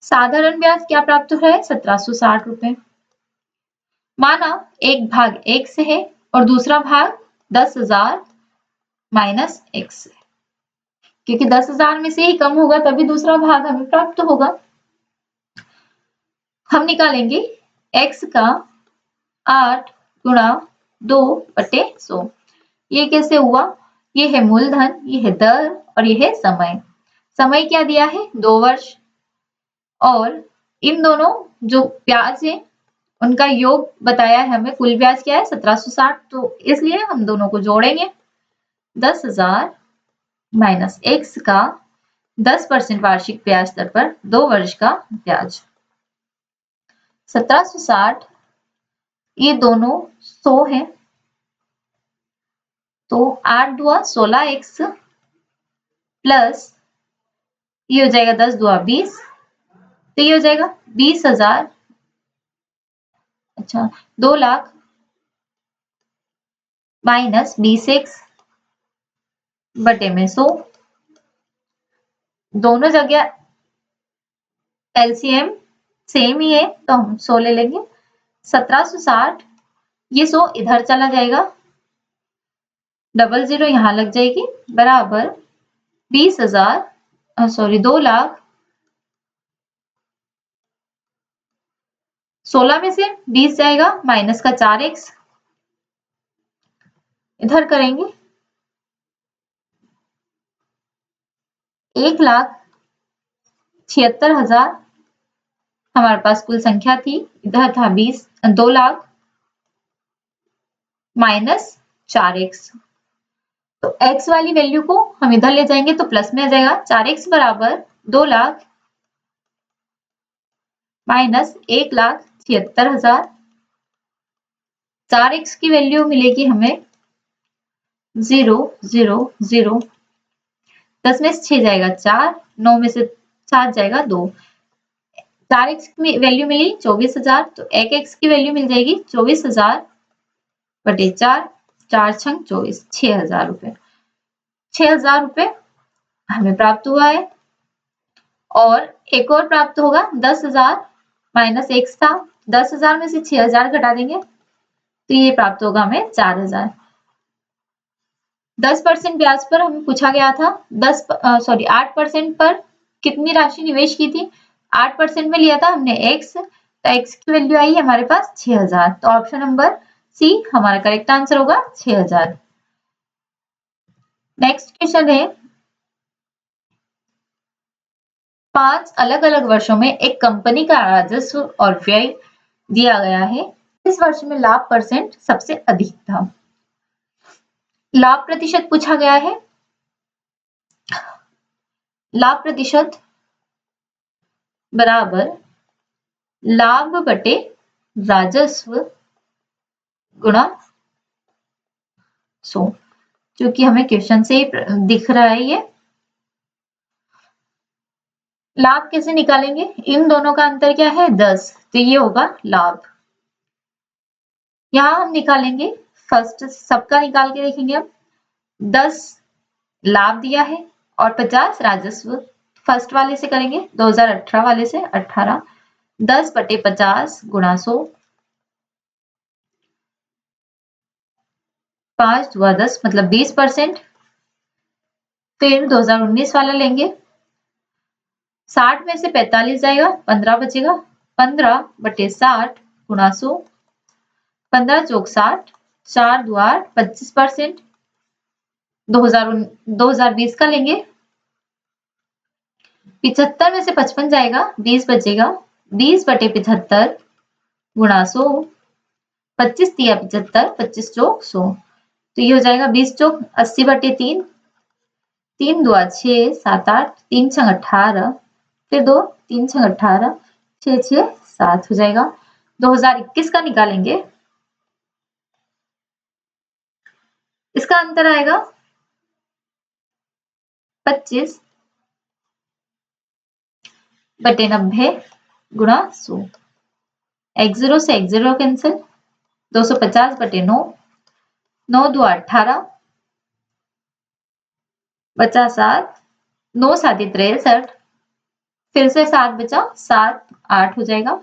साधारण ब्याज क्या प्राप्त हो रहा है? 1760 रुपए। माना एक भाग x है और दूसरा भाग 10,000 माइनस x है, क्योंकि 10,000 में से ही कम होगा तभी दूसरा भाग हमें प्राप्त होगा। हम निकालेंगे x का 8 × 2/100। ये कैसे हुआ? ये है मूलधन, ये है दर और ये है समय। समय क्या दिया है? 2 वर्ष, और इन दोनों जो ब्याज है उनका योग बताया है हमें। कुल ब्याज क्या है? 1760, तो इसलिए हम दोनों को जोड़ेंगे। 10,000 माइनस x का 10% वार्षिक ब्याज दर पर 2 वर्ष का ब्याज, 1760, ये दोनों 100 है तो 8 दूआ 16x प्लस ये हो जाएगा 10 दूआ 20, तो ये हो जाएगा 20,000, अच्छा 2 लाख माइनस 20x बटे में 100, दोनों जगह एलसीएम सेम ही है तो हम 100 ले लेंगे। 1760, ये 100 इधर चला जाएगा, 00 यहां लग जाएगी, बराबर 20,000, सॉरी 2 लाख, 16 में से 20 जाएगा माइनस का 4x, इधर करेंगे 1,76,000 हमारे पास कुल संख्या थी, इधर था 2 लाख माइनस 4x। तो x वाली वैल्यू को हम इधर ले जाएंगे तो प्लस में आ जाएगा, 4x बराबर 2 लाख माइनस 1,76,000। 4x की वैल्यू मिलेगी हमें 0 0 0, 10 में से 6 जाएगा 4, 9 में से 7 जाएगा 2। 4x की वैल्यू मिली 24,000, तो 1x की वैल्यू मिल जाएगी 24,000 बटे 4, 4 छंग 24, 6,000 रुपए। 6,000 रुपए हमें प्राप्त हुआ है। और एक और प्राप्त होगा 10,000 माइनस x था, 10,000 में से 6,000 घटा देंगे तो ये प्राप्त होगा हमें 4,000। 10% ब्याज पर हमें पूछा गया था, 8% पर कितनी राशि निवेश की थी? 8% में लिया था हमने x, तो x की वैल्यू आई हमारे पास 6,000। तो ऑप्शन नंबर सी हमारा करेक्ट आंसर होगा 6,000। नेक्स्ट क्वेश्चन है, 5 अलग अलग वर्षों में एक कंपनी का राजस्व और व्यय दिया गया है। इस वर्ष में लाभ परसेंट सबसे अधिक था। लाभ प्रतिशत पूछा गया है। लाभ प्रतिशत बराबर लाभ बटे राजस्व गुणा 100, क्योंकि हमें क्वेश्चन से ही दिख रहा है ये। लाभ कैसे निकालेंगे? इन दोनों का अंतर क्या है? 10, तो ये होगा लाभ। यहां हम निकालेंगे, फर्स्ट सबका निकाल के देखेंगे हम। 10 लाभ दिया है और 50 राजस्व। फर्स्ट वाले से करेंगे, 2018 वाले से 18, 10 बटे 50 गुणा 100, 5 दुआ 10 मतलब 20%। फिर 2019 वाला लेंगे, 60 में से 45 जाएगा, 15 बचेगा, 15 बटे 60 गुणा 100, 15 चौक 60, 4 दुआ 25%। 2020 का लेंगे, 75 में से 55 जाएगा, 20 बचेगा, 20 बटे 75 गुणा 100, 25 दिया 75, 25 चौक 100, तो ये हो जाएगा 20 चौक 80 बटे 3, 3 दुआ 6, 7 8, 3 छंग 18, फिर 2, 3 छंग 18, 6 6 7 हो जाएगा। 2021 का निकालेंगे, इसका अंतर आएगा 25 बटे 90 गुणा 100, x0 से x0 कैंसिल, 250 बटे 9, 9 दुआ 18, बचा 7, 9 7 63, फिर से 7 बचा, 7 8 हो जाएगा।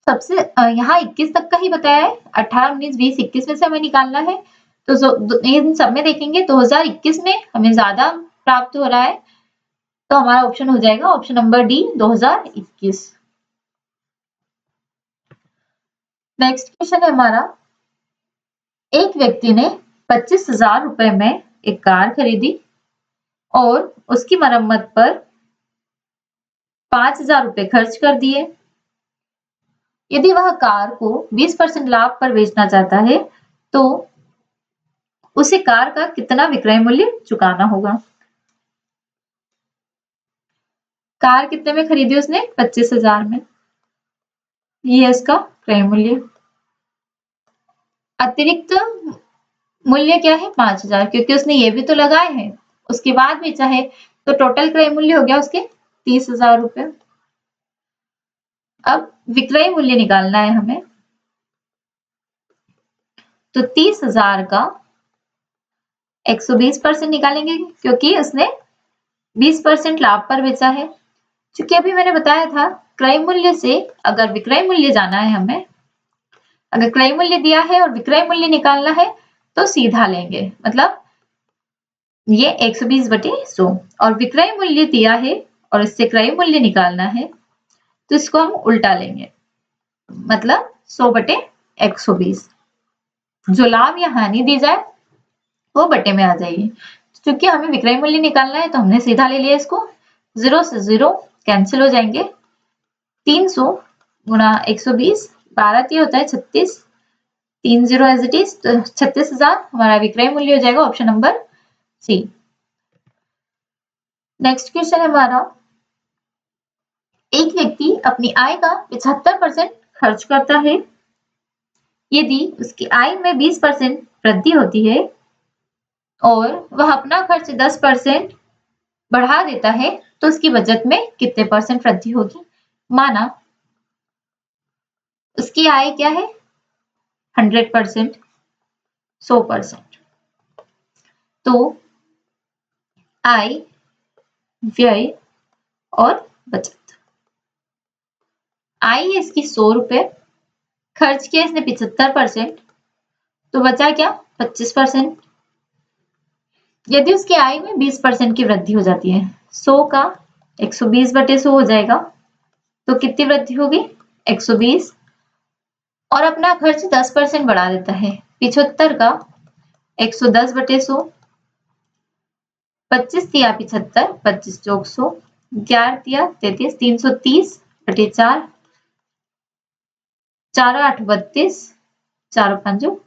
सबसे यहाँ 21 तक का ही बताया है, 18 19 20 21 में से हमें निकालना है, तो इन सब में देखेंगे 2021 में हमें ज्यादा प्राप्त हो रहा है, तो हमारा ऑप्शन हो जाएगा option number D 2021। Next question है हमारा, एक व्यक्ति ने 25,000 रुपए में एक कार खरीदी और उसकी मरम्मत पर 5,000 रुपए खर्च कर दिए। यदि वह कार को 20% लाभ पर बेचना चाहता है तो उसे कार का कितना विक्रय मूल्य चुकाना होगा? कार कितने में खरीदी उसने? 25,000 में। ये है इसका क्रय मूल्य। अतिरिक्त मूल्य क्या है? 5,000, क्योंकि उसने ये भी तो लगाए हैं, उसके बाद बेचा है, तो टोटल क्रय मूल्य हो गया उसके 30,000 रुपए। अब विक्रय मूल्य निकालना है हमें, तो 30,000 का 120% निकालेंगे, क्योंकि उसने 20% लाभ पर बेचा है। क्योंकि अभी मैंने बताया था क्रय मूल्य से अगर विक्रय मूल्य जाना है हमें, अगर क्रय मूल्य दिया है और विक्रय मूल्य निकालना है तो सीधा लेंगे, मतलब ये 120 बटे 100, और विक्रय मूल्य दिया है और इससे क्रय मूल्य निकालना है तो इसको हम उल्टा लेंगे, मतलब 100 बटे 120। जो लाभ या हानि दी जाए वो बटे में आ जाएगी। क्योंकि हमें विक्रय मूल्य निकालना है तो हमने सीधा ले लिया इसको, 0 से 0 कैंसिल हो जाएंगे, 300 गुणा 120, 12 ये होता है 36, 30 एज इट इज, तो 36,000 हमारा विक्रय मूल्य हो जाएगा, option number C. Next question है हमारा, एक व्यक्ति अपनी आय का 75% खर्च करता है, यदि उसकी आय में 20% वृद्धि होती है और वह अपना खर्च 10% बढ़ा देता है तो उसकी बचत में कितने परसेंट वृद्धि होगी। माना उसकी आय क्या है 100%, 100%, तो आय, व्यय और बचत। आय है इसकी 100 रुपए, खर्च किया इसने 75%, तो बचा क्या 25%। यदि उसकी आय में 20% की वृद्धि हो जाती है, 100 का 120/100 हो जाएगा, तो कितनी वृद्धि होगी 120, और अपना खर्च 10% बढ़ा देता है, 75 का 110/100, 25 दिया 75, 25 चौक 100, 11 दिया 33, 330/4, 4 8 32, 4 5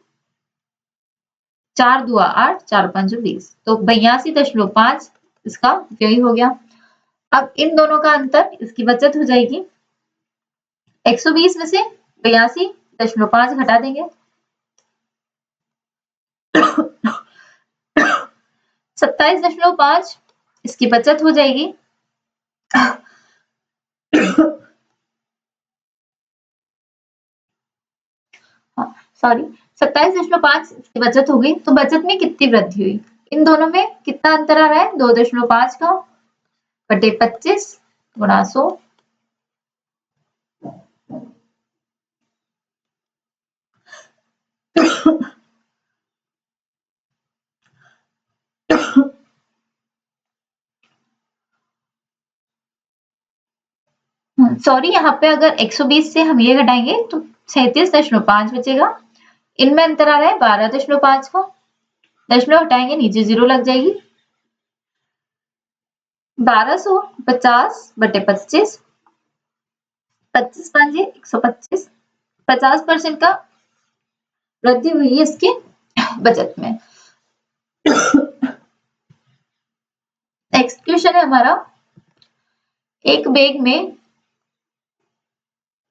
4 2 8, 4 5 20, तो 82.5 इसका व्यय हो गया। अब इन दोनों का अंतर, इसकी बचत हो जाएगी, 120 में से 82.5 घटा देंगे, 27.5 इसकी बचत हो जाएगी। सॉरी, 27.5 इसकी बचत हो गई, तो बचत में कितनी वृद्धि हुई, इन दोनों में कितना अंतर आ रहा है 2.5 का, बटे 25 गुणा 100, सॉरी, यहाँ पे अगर 120 से हम ये घटाएंगे तो 37.5 बचेगा, इनमें अंतर आ रहा है 12.5 का, दशमलव हटाएंगे नीचे 0 लग जाएगी, 1250/25, 25 5 125, 50% का वृद्धि हुई है इसके बचत में। नेक्स्ट क्वेश्चन है हमारा, एक बैग में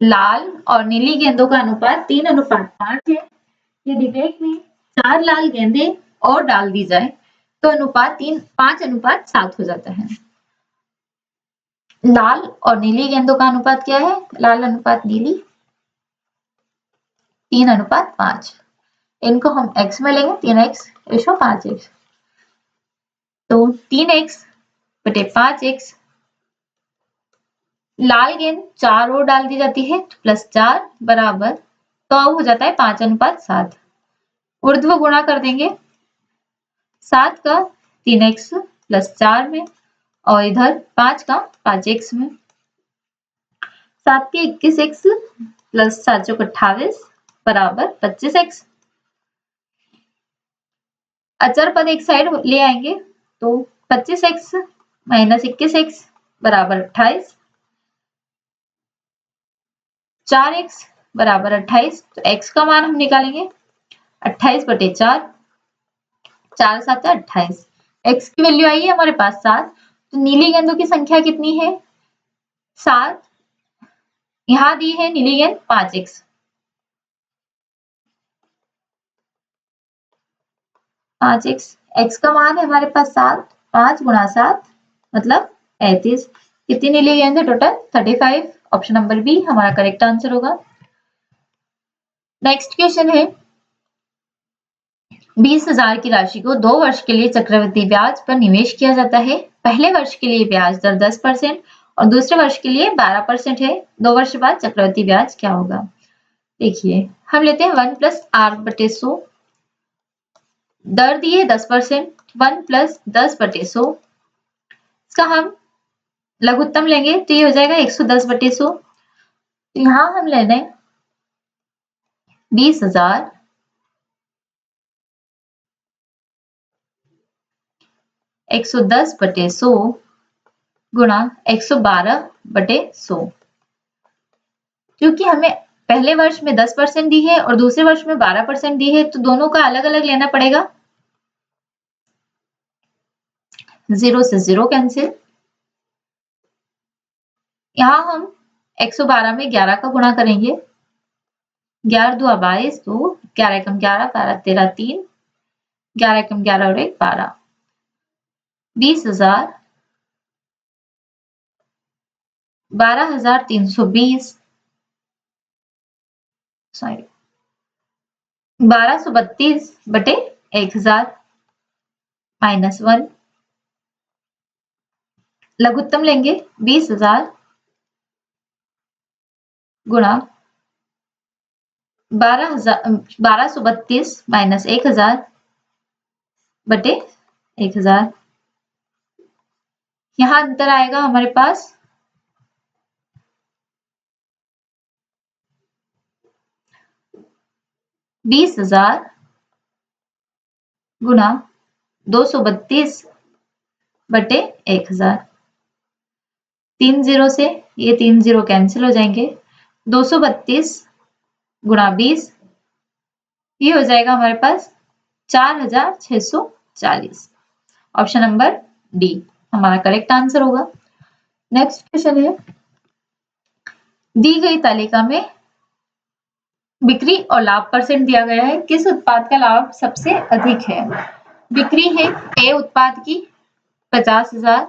लाल और नीली गेंदों का अनुपात 3:5 है, यदि बैग में 4 लाल गेंदे और डाल दी जाए तो अनुपात 5:7 हो जाता है। लाल और नीली गेंदों का अनुपात क्या है, लाल अनुपात नीली 3:5, इनको हम x में लेंगे, 3x/5x, तो 3x/5x, लाल गेंद 4 और डाल दी जाती है तो +4 बराबर, तो अब हो जाता है 5:7, ऊर्ध्व गुणा कर देंगे 7 का 3x +4 में, और इधर 5 का 5x में, 7 के 21x + 7 × 28 बराबर 25x। अचर पद एक साइड ले आएंगे तो 25x - 21x बराबर 28, 4x बराबर 28, तो x का मान हम निकालेंगे 28/4, 4 7 28, x की वैल्यू आई है हमारे पास 7, तो नीली गेंदों की संख्या कितनी है 7, यहाँ दी है नीली गेंद 5x, 5x, x का मान है हमारे पास 7, 5 × 7 मतलब 35, कितनी नीली गेंद है टोटल 35, ऑप्शन नंबर बी हमारा करेक्ट आंसर होगा। नेक्स्ट क्वेश्चन है, 20,000 की राशि को 2 वर्ष के लिए चक्रवृद्धि ब्याज पर निवेश किया जाता है, पहले वर्ष के लिए ब्याज दर 10% और दूसरे वर्ष के लिए 12% है, 2 वर्ष बाद चक्रवृद्धि ब्याज क्या होगा। देखिए हम लेते हैं 1 + r/100, दर दी है 10%, 1 + 10/100, इसका हम लघुत्तम लेंगे तो ये हो जाएगा 110/100, तो यहाँ हम ले लें 20,000 110 बटे 100 गुणा 112/100। क्योंकि हमें पहले वर्ष में 10% दी है और दूसरे वर्ष में 12% दी है, तो दोनों का अलग अलग लेना पड़ेगा। 0 से 0 कैंसिल। यहाँ हम 112 में 11 का गुणा करेंगे। 11 दूआ 22, 2 11 एकम 11, 12 13 3, 11 एकम 11 और 1 12, 20,000, 12,320, सॉरी 1232 बटे 1000 -1। लघुत्तम लेंगे 20,000 गुणा 1232 माइनस 1000 बटे 1000। यहाँ अंतर आएगा हमारे पास 20,000 गुणा 232 बटे 1000। 3 0 से ये 3 0 कैंसिल हो जाएंगे। 232 गुणा 20, ये हो जाएगा हमारे पास 4640। ऑप्शन नंबर डी हमारा करेक्ट आंसर होगा। नेक्स्ट क्वेश्चन है, दी गई तालिका में बिक्री और लाभ परसेंट दिया गया है, किस उत्पाद का लाभ सबसे अधिक है? बिक्री है ए उत्पाद की 50,000,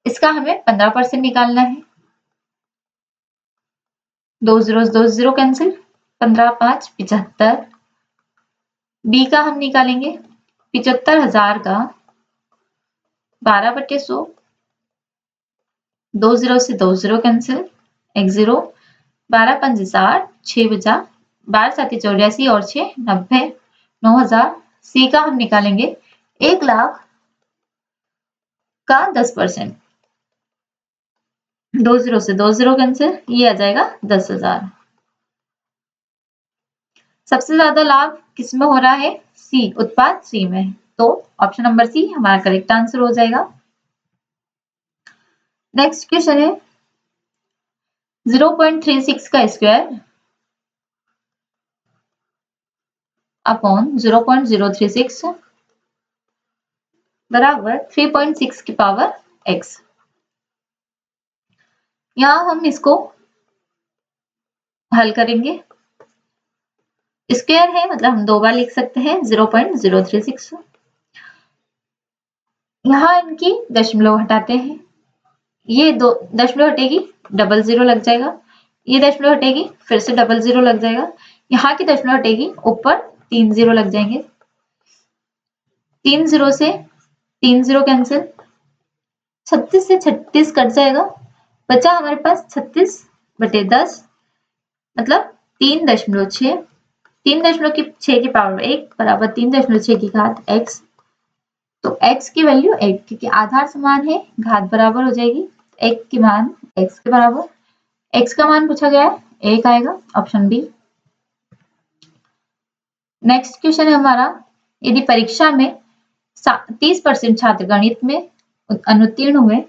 इसका हमें 15% निकालना है। 2 0 कैंसिल, 15 5 75। बी का हम निकालेंगे 75,000 का 12/100, 2 0 से 2 0 कैंसिल, 1 0, 12 5 60, 6 बचा, 12 7 84 और 6 90, 9,000। सी का हम निकालेंगे 1 लाख का 10%, 2 0 से 2 0 कैंसिल, ये आ जाएगा 10,000। सबसे ज्यादा लाभ किसमें हो रहा है? सी, उत्पाद सी में, तो ऑप्शन नंबर सी हमारा करेक्ट आंसर हो जाएगा। नेक्स्ट क्वेश्चन है, 0.36 का स्क्वायर अपॉन 0.036 बराबर 3.6 की पावर x। यहां हम इसको हल करेंगे। स्क्वायर है मतलब हम 2 बार लिख सकते हैं 0.036। यहाँ इनकी दशमलव हटाते हैं, ये 2 दशमलव हटेगी, डबल 0 लग जाएगा, ये दशमलव हटेगी, फिर से डबल 0 लग जाएगा, यहाँ की दशमलव हटेगी, ऊपर 3 0 लग जाएंगे। 3 0 से 3 0 कैंसिल, 36 से 36 कट जाएगा, बचा हमारे पास 36/10 मतलब 3.6। 3.6 की पावर 1 बराबर 3.6 की घात x। तो x की वैल्यू 1, क्योंकि आधार समान है, घात बराबर हो जाएगी 1 की मान x के बराबर। x का मान पूछा गया है, 1 आएगा, ऑप्शन बी। नेक्स्ट क्वेश्चन है हमारा, यदि परीक्षा में 30% छात्र गणित में अनुत्तीर्ण हुए,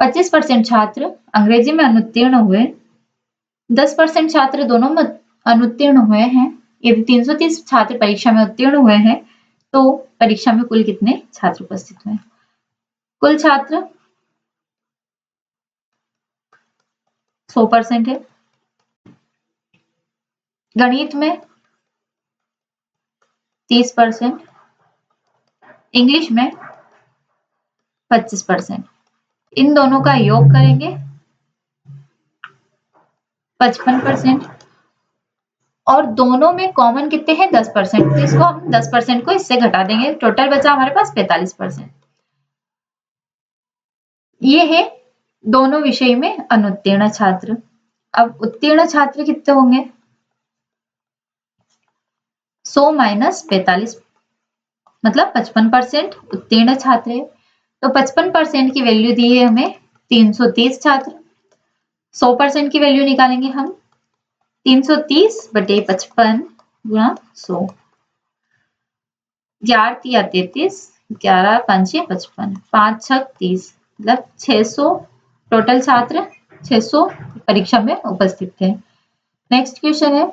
25% छात्र अंग्रेजी में अनुत्तीर्ण हुए, 10% छात्र दोनों में अनुत्तीर्ण हुए हैं, यदि 330 छात्र परीक्षा में उत्तीर्ण हुए हैं, तो परीक्षा में कुल कितने छात्र उपस्थित हुए? कुल छात्र 100% है, गणित में 30%, इंग्लिश में 25%। इन दोनों का योग करेंगे 55%, और दोनों में कॉमन कितने हैं? 10%। तो इसको हम 10% को इससे घटा देंगे, टोटल बचा हमारे पास 45%। ये है दोनों विषय में अनुत्तीर्ण छात्र। अब उत्तीर्ण छात्र कितने होंगे? 100 माइनस 45 मतलब 55% उत्तीर्ण छात्र है, तो 55% की वैल्यू दी है हमें 330 छात्र। 100% की वैल्यू निकालेंगे हम 330/55 गुणा 100। 11 तिया 33, 11 पंचे 55, 5 छक 30, मतलब 600 टोटल छात्र 600 परीक्षा में उपस्थित थे। नेक्स्ट क्वेश्चन है,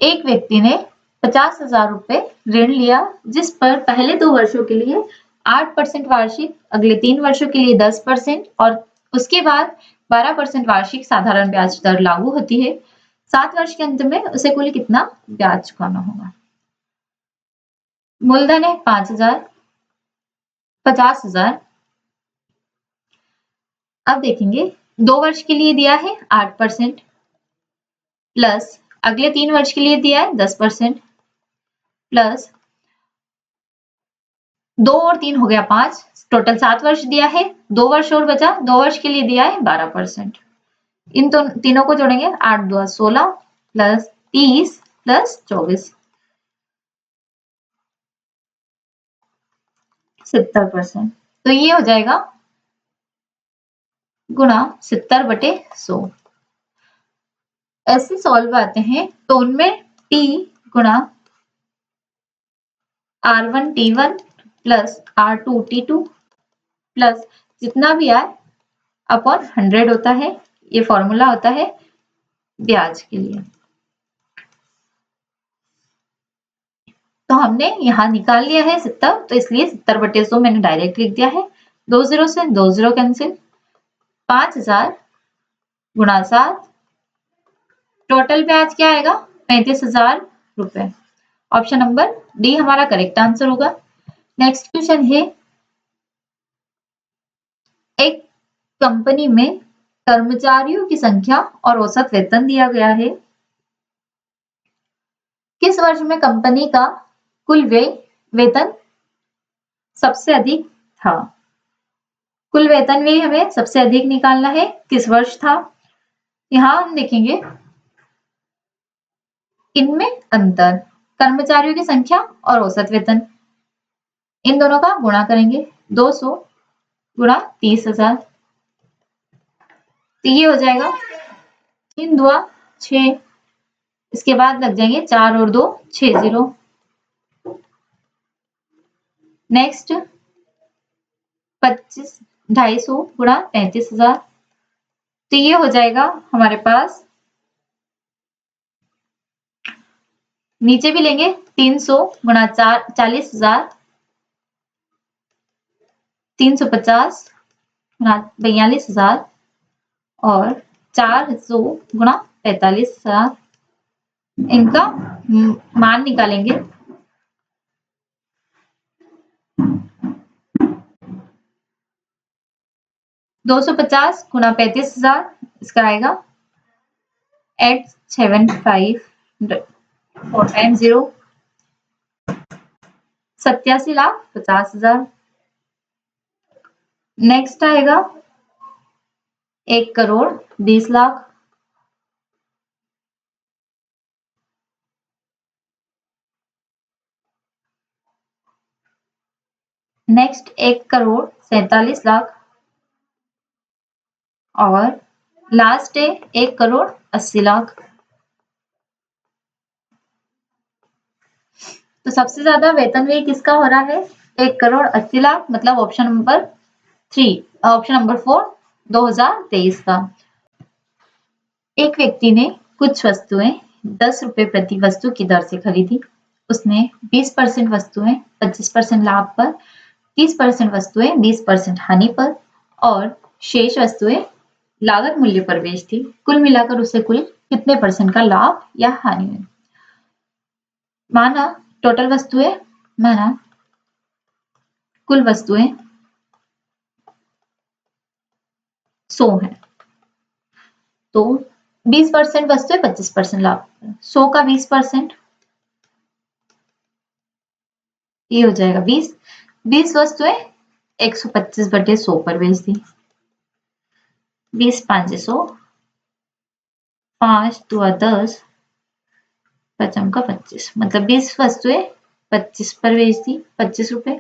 एक व्यक्ति ने 50,000 रुपए ऋण लिया जिस पर पहले 2 वर्षों के लिए 8% वार्षिक, अगले 3 वर्षों के लिए 10% और उसके बाद 12% वार्षिक साधारण ब्याज दर लागू होती है। 7 वर्ष के अंत में उसे कुल कितना ब्याज चुकाना होगा? मूलधन है 5,000, 50,000। अब देखेंगे 2 वर्ष के लिए दिया है 8% प्लस अगले 3 वर्ष के लिए दिया है 10% प्लस 2 और 3 हो गया 5, टोटल 7 वर्ष दिया है, 2 वर्ष और बचा, 2 वर्ष के लिए दिया है 12%। इन तीनों को जोड़ेंगे, 8 2 16 प्लस 30 प्लस 24, 70%। तो ये हो जाएगा गुणा 70/100। ऐसे सॉल्व आते हैं तो उनमें t गुणा R1 T1 plus R2 T2 plus जितना भी आए अपॉन 100 होता है। ये फॉर्मूला होता है ब्याज के लिए। तो हमने यहाँ निकाल लिया है 70, तो इसलिए 70/100 मैंने डायरेक्ट लिख दिया है। 2 0 से 2 0 कैंसिल, 5,000 गुणा 7, टोटल ब्याज क्या आएगा? 35,000 रुपए। ऑप्शन नंबर डी हमारा करेक्ट आंसर होगा। नेक्स्ट क्वेश्चन है, एक कंपनी में कर्मचारियों की संख्या और औसत वेतन दिया गया है। किस वर्ष में कंपनी का कुल व्यय वेतन सबसे अधिक था? कुल वेतन व्यय हमें सबसे अधिक निकालना है, किस वर्ष था? यहां हम देखेंगे इनमें अंतर, कर्मचारियों की संख्या और औसत वेतन, इन दोनों का गुणा करेंगे। 200 गुणा 30,000, तो ये हो जाएगा 3 2 6, इसके बाद लग जाएंगे 4 और 2 6 0। नेक्स्ट 2,250 गुणा 35,000, तो ये हो जाएगा हमारे पास, नीचे भी लेंगे 300 गुणा 40,000, 350 गुणा 42,000 और 400 गुणा 45,000, इनका मान निकालेंगे। 250 गुणा 35,000, इसका आएगा 875 4 टाइम 0, 87,50,000। नेक्स्ट आएगा 1,20,00,000, नेक्स्ट 1,47,00,000 और लास्ट है 1,80,00,000। तो सबसे ज्यादा वेतन व्यय किसका हो रहा है? 1,80,00,000, मतलब ऑप्शन नंबर 4 2023 का। एक व्यक्ति ने कुछ वस्तुएं 10 रुपए प्रति वस्तु की दर से खरीदी। उसने 20% वस्तुएं 25% लाभ पर, 30% वस्तुएं 20% हानि पर और शेष वस्तुएं लागत मूल्य पर बेच दी। कुल मिलाकर उसे कुल कितने % का लाभ या हानि हुई? माना टोटल वस्तुएं, माना कुल वस्तुएं 100 है, तो 20% वस्तुएं 25% लाभ, 100 का 20%, ये हो जाएगा 20। 20 वस्तुएं 125/100 पर बेच दी। 20 5 100, 5 2 10, 5 का 25, मतलब 20 वस्तुएं 25 पर बेच दी, 25 रुपए,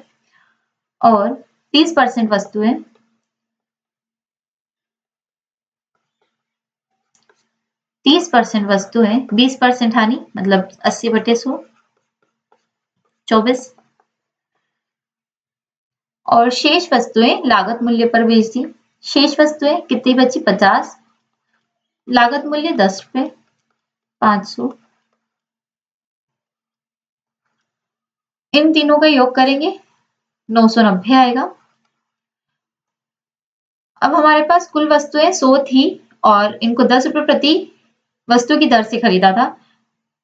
और 30% वस्तुएं 30% वस्तु है, 20% हानि, मतलब 80/100, 24। और शेष वस्तुएं लागत मूल्य पर बेच दी। शेष वस्तुएं कितनी बची? 50, लागत मूल्य 10 रुपए, 500। इन तीनों का योग करेंगे 990 आएगा। अब हमारे पास कुल वस्तुएं 100 थी और इनको 10 रुपए प्रति वस्तु की दर से खरीदा था,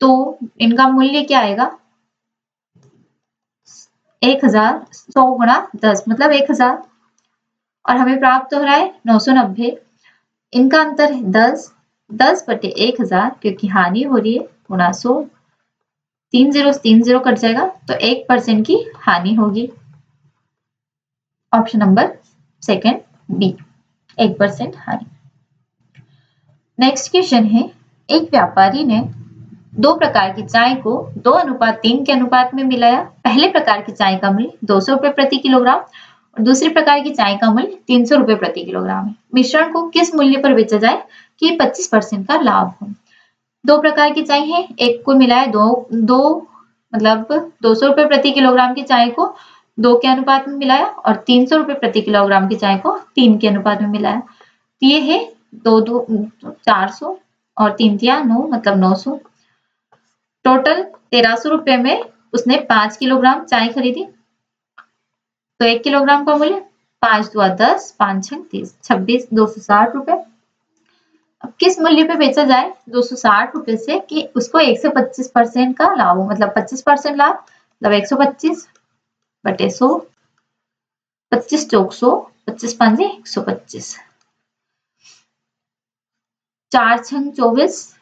तो इनका मूल्य क्या आएगा? 1000, 100 गुणा 10 मतलब 1000, और हमें प्राप्त हो रहा है 990। इनका अंतर है 10, 10/1000, क्योंकि हानि हो रही है, गुणा 100, 3 0 3 0 कट जाएगा, तो 1% की हानि होगी। ऑप्शन नंबर सेकंड बी, 1% हानि। नेक्स्ट क्वेश्चन है, एक व्यापारी ने दो प्रकार की चाय को 2:3 के अनुपात में मिलाया। पहले प्रकार की चाय का मूल्य 200 रुपए प्रति किलोग्राम और दूसरी प्रकार की चाय का मूल्य 300 रुपए प्रति किलोग्राम है। मिश्रण को किस मूल्य पर बेचा जाए कि 25% का लाभ हो? दो प्रकार की चाय है, एक को मिलाया दो मतलब 200 रुपए प्रति किलोग्राम की चाय को 2 के अनुपात में मिलाया और 300 रुपए प्रति किलोग्राम की चाय को 3 के अनुपात में मिलाया। तो ये है 2 400 और 3 9 मतलब 900। टोटल 1300 रुपए में उसने 5 किलोग्राम चाय खरीदी। तो 1 किलोग्राम का मूल्य 5 दूआ 10, 5 छंग 30, 26, 260 रुपए। अब किस मूल्य पे बेचा जाए 260 रुपए से कि उसको 125% का लाभ हो, मतलब 25% लाभ, मतलब 125/100, 25 चौक 100, 25 पंजे 125, 4 छंग 24,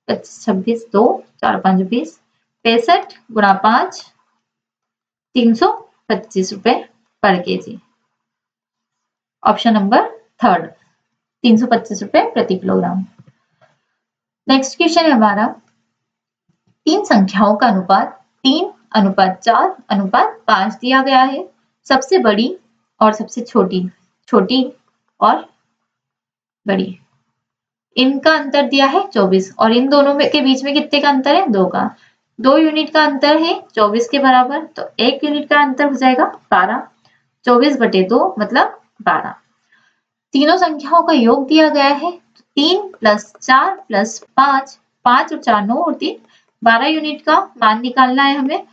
25 26 2, 4 5 20, 65 गुणा 5, 325 रुपए पर केजी। ऑप्शन नंबर थर्ड, 325 रुपए प्रति किलोग्राम। नेक्स्ट क्वेश्चन है हमारा, तीन संख्याओं का अनुपात 3:4:5 दिया गया है। सबसे बड़ी और सबसे छोटी, छोटी और बड़ी, इनका अंतर दिया है 24 और इन दोनों के बीच में कितने का अंतर है? 2 का। 2 यूनिट का अंतर है 24 के बराबर, तो 1 यूनिट का अंतर हो जाएगा 12, 24/2 मतलब 12। तीनों संख्याओं का योग दिया गया है 3 + 4 + 5, 5 और 4 9 और 3 12 यूनिट का मान निकालना है हमें।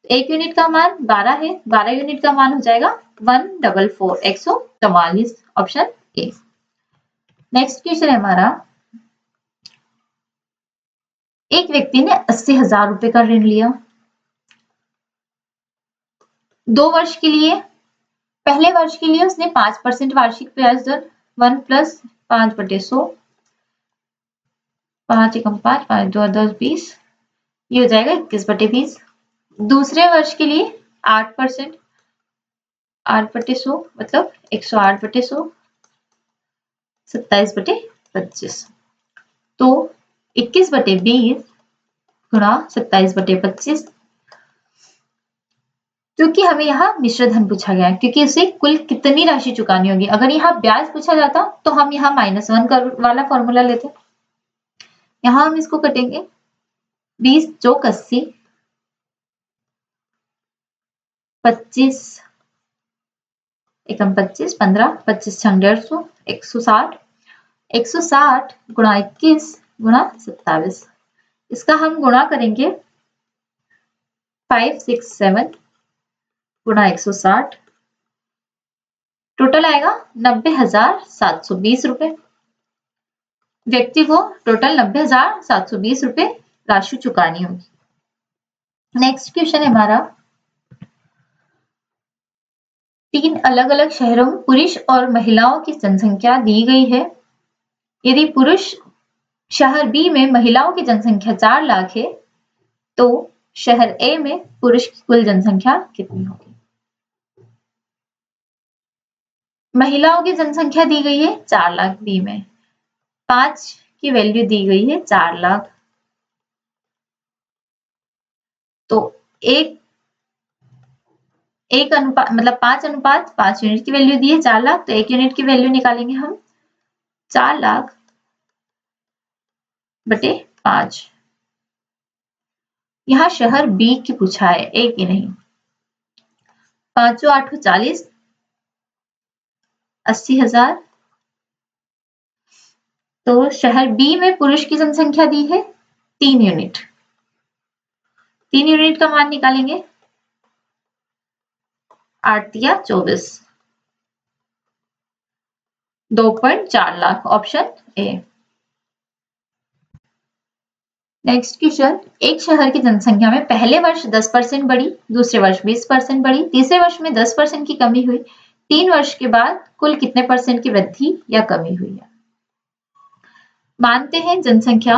1 यूनिट का मान 12 है, 12 यूनिट का मान हो जाएगा 144, 144। Option A. नेक्स्ट क्वेश्चन है हमारा, एक व्यक्ति ने 80,000 रुपए का ऋण लिया 2 वर्ष के लिए। पहले वर्ष के लिए उसने 5% वार्षिक ब्याज दर 1 + 5/100, 5 एकम 5, 5 2 10 20, ये हो जाएगा 21/20। दूसरे वर्ष के लिए 8%, 8/100 मतलब 108/100, 27/25, तो 21/20 गुणा 27/25, क्योंकि हमें यहाँ मिश्र धन पूछा गया है, क्योंकि उसे कुल कितनी राशि चुकानी होगी। अगर यहाँ ब्याज पूछा जाता तो हम यहाँ -1 वाला फॉर्मूला लेते। यहाँ हम इसको कटेंगे, 20 चौक 80, 25 एकम 25, 15, 25 छंग 150, 160, 160 गुणा 21 गुणा 27। इसका हम गुणा करेंगे 5 6 7 गुणा 160, टोटल आएगा 90,720 रुपए। व्यक्ति को टोटल 90,720 रुपए राशि चुकानी होगी। नेक्स्ट क्वेश्चन है हमारा, 3 अलग अलग शहरों में पुरुष और महिलाओं की जनसंख्या दी गई है। यदि पुरुष शहर बी में महिलाओं की जनसंख्या 4 लाख है, तो शहर ए में पुरुष की कुल जनसंख्या कितनी होगी? महिलाओं की जनसंख्या दी गई है 4 लाख बी में, 5 की वैल्यू दी गई है 4 लाख, तो एक अनुपात मतलब 5:5 यूनिट की वैल्यू दी है 4 लाख, तो 1 यूनिट की वैल्यू निकालेंगे हम 4 लाख बटे 5। यहाँ शहर बी की पूछा है, ए की नहीं। 5 8 40, 80,000। तो शहर बी में पुरुष की जनसंख्या दी है 3 यूनिट। 3 यूनिट का मान निकालेंगे, 8 या 24, 2.4 lakh, option A. Next question, एक शहर की जनसंख्या में पहले वर्ष 10% बढ़ी, दूसरे वर्ष 20% बढ़ी, तीसरे वर्ष में 10% की कमी हुई, 3 वर्ष के बाद कुल कितने परसेंट की वृद्धि या कमी हुई है? मानते हैं जनसंख्या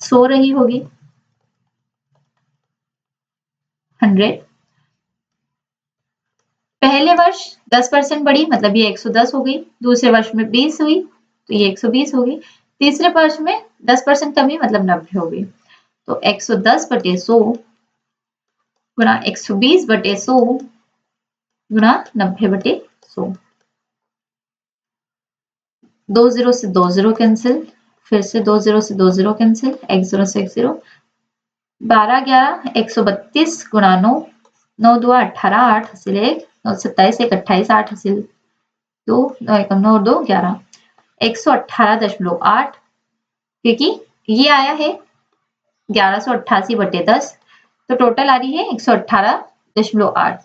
सो रही होगी 100। पहले वर्ष 10% बढ़ी, मतलब ये 110 हो गई, दूसरे वर्ष में 20 हुई तो ये 120 हो गई, तीसरे वर्ष में 10% कमी मतलब 90 हो गई। तो 110 बटे 100 गुणा 120 बटे 100 गुणा 90 बटे 100। 2 0 से 2 0 कैंसिल, फिर से 2 0 से 2 0 कैंसिल, 1 0 से 1 0, 12 11 132 गुणा 9, 9 2 18, 8 हासिल 1, 9 27 1 28, 8 हासिल 2, 9 1 9 2 11, 118.8, क्योंकि ये आया है 1188 बटे 10, तो टोटल आ रही है 118.8।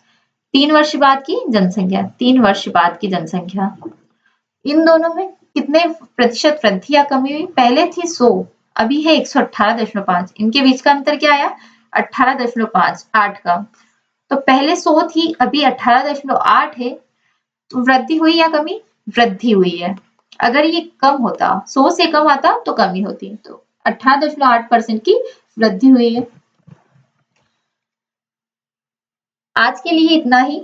3 वर्ष बाद की जनसंख्या, 3 वर्ष बाद की जनसंख्या, इन दोनों में कितने प्रतिशत वृद्धि या कमी हुई? पहले थी 100, अभी है 118.5, इनके बीच का अंतर क्या आया? 18.5, 8 का। तो पहले 100 थी, अभी 18.8 है, तो वृद्धि हुई या कमी? वृद्धि हुई है। अगर ये कम होता, 100 से कम आता तो कमी होती, तो 18.8% की वृद्धि हुई है। आज के लिए इतना ही।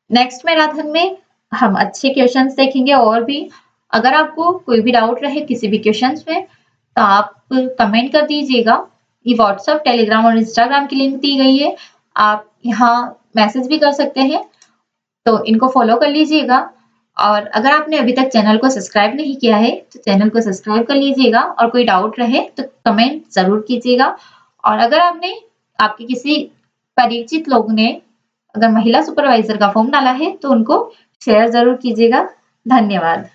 नेक्स्ट मैराथन में हम अच्छे क्वेश्चंस देखेंगे और भी। अगर आपको कोई भी डाउट रहे किसी भी क्वेश्चंस में तो आप कमेंट कर दीजिएगा। ये व्हाट्सएप, टेलीग्राम और इंस्टाग्राम की लिंक दी गई है, आप यहाँ मैसेज भी कर सकते हैं, तो इनको फॉलो कर लीजिएगा। और अगर आपने अभी तक चैनल को सब्सक्राइब नहीं किया है तो चैनल को सब्सक्राइब कर लीजिएगा, और कोई डाउट रहे तो कमेंट जरूर कीजिएगा। और अगर आपके किसी परिचित लोग ने अगर महिला सुपरवाइजर का फॉर्म डाला है तो उनको शेयर जरूर कीजिएगा। धन्यवाद।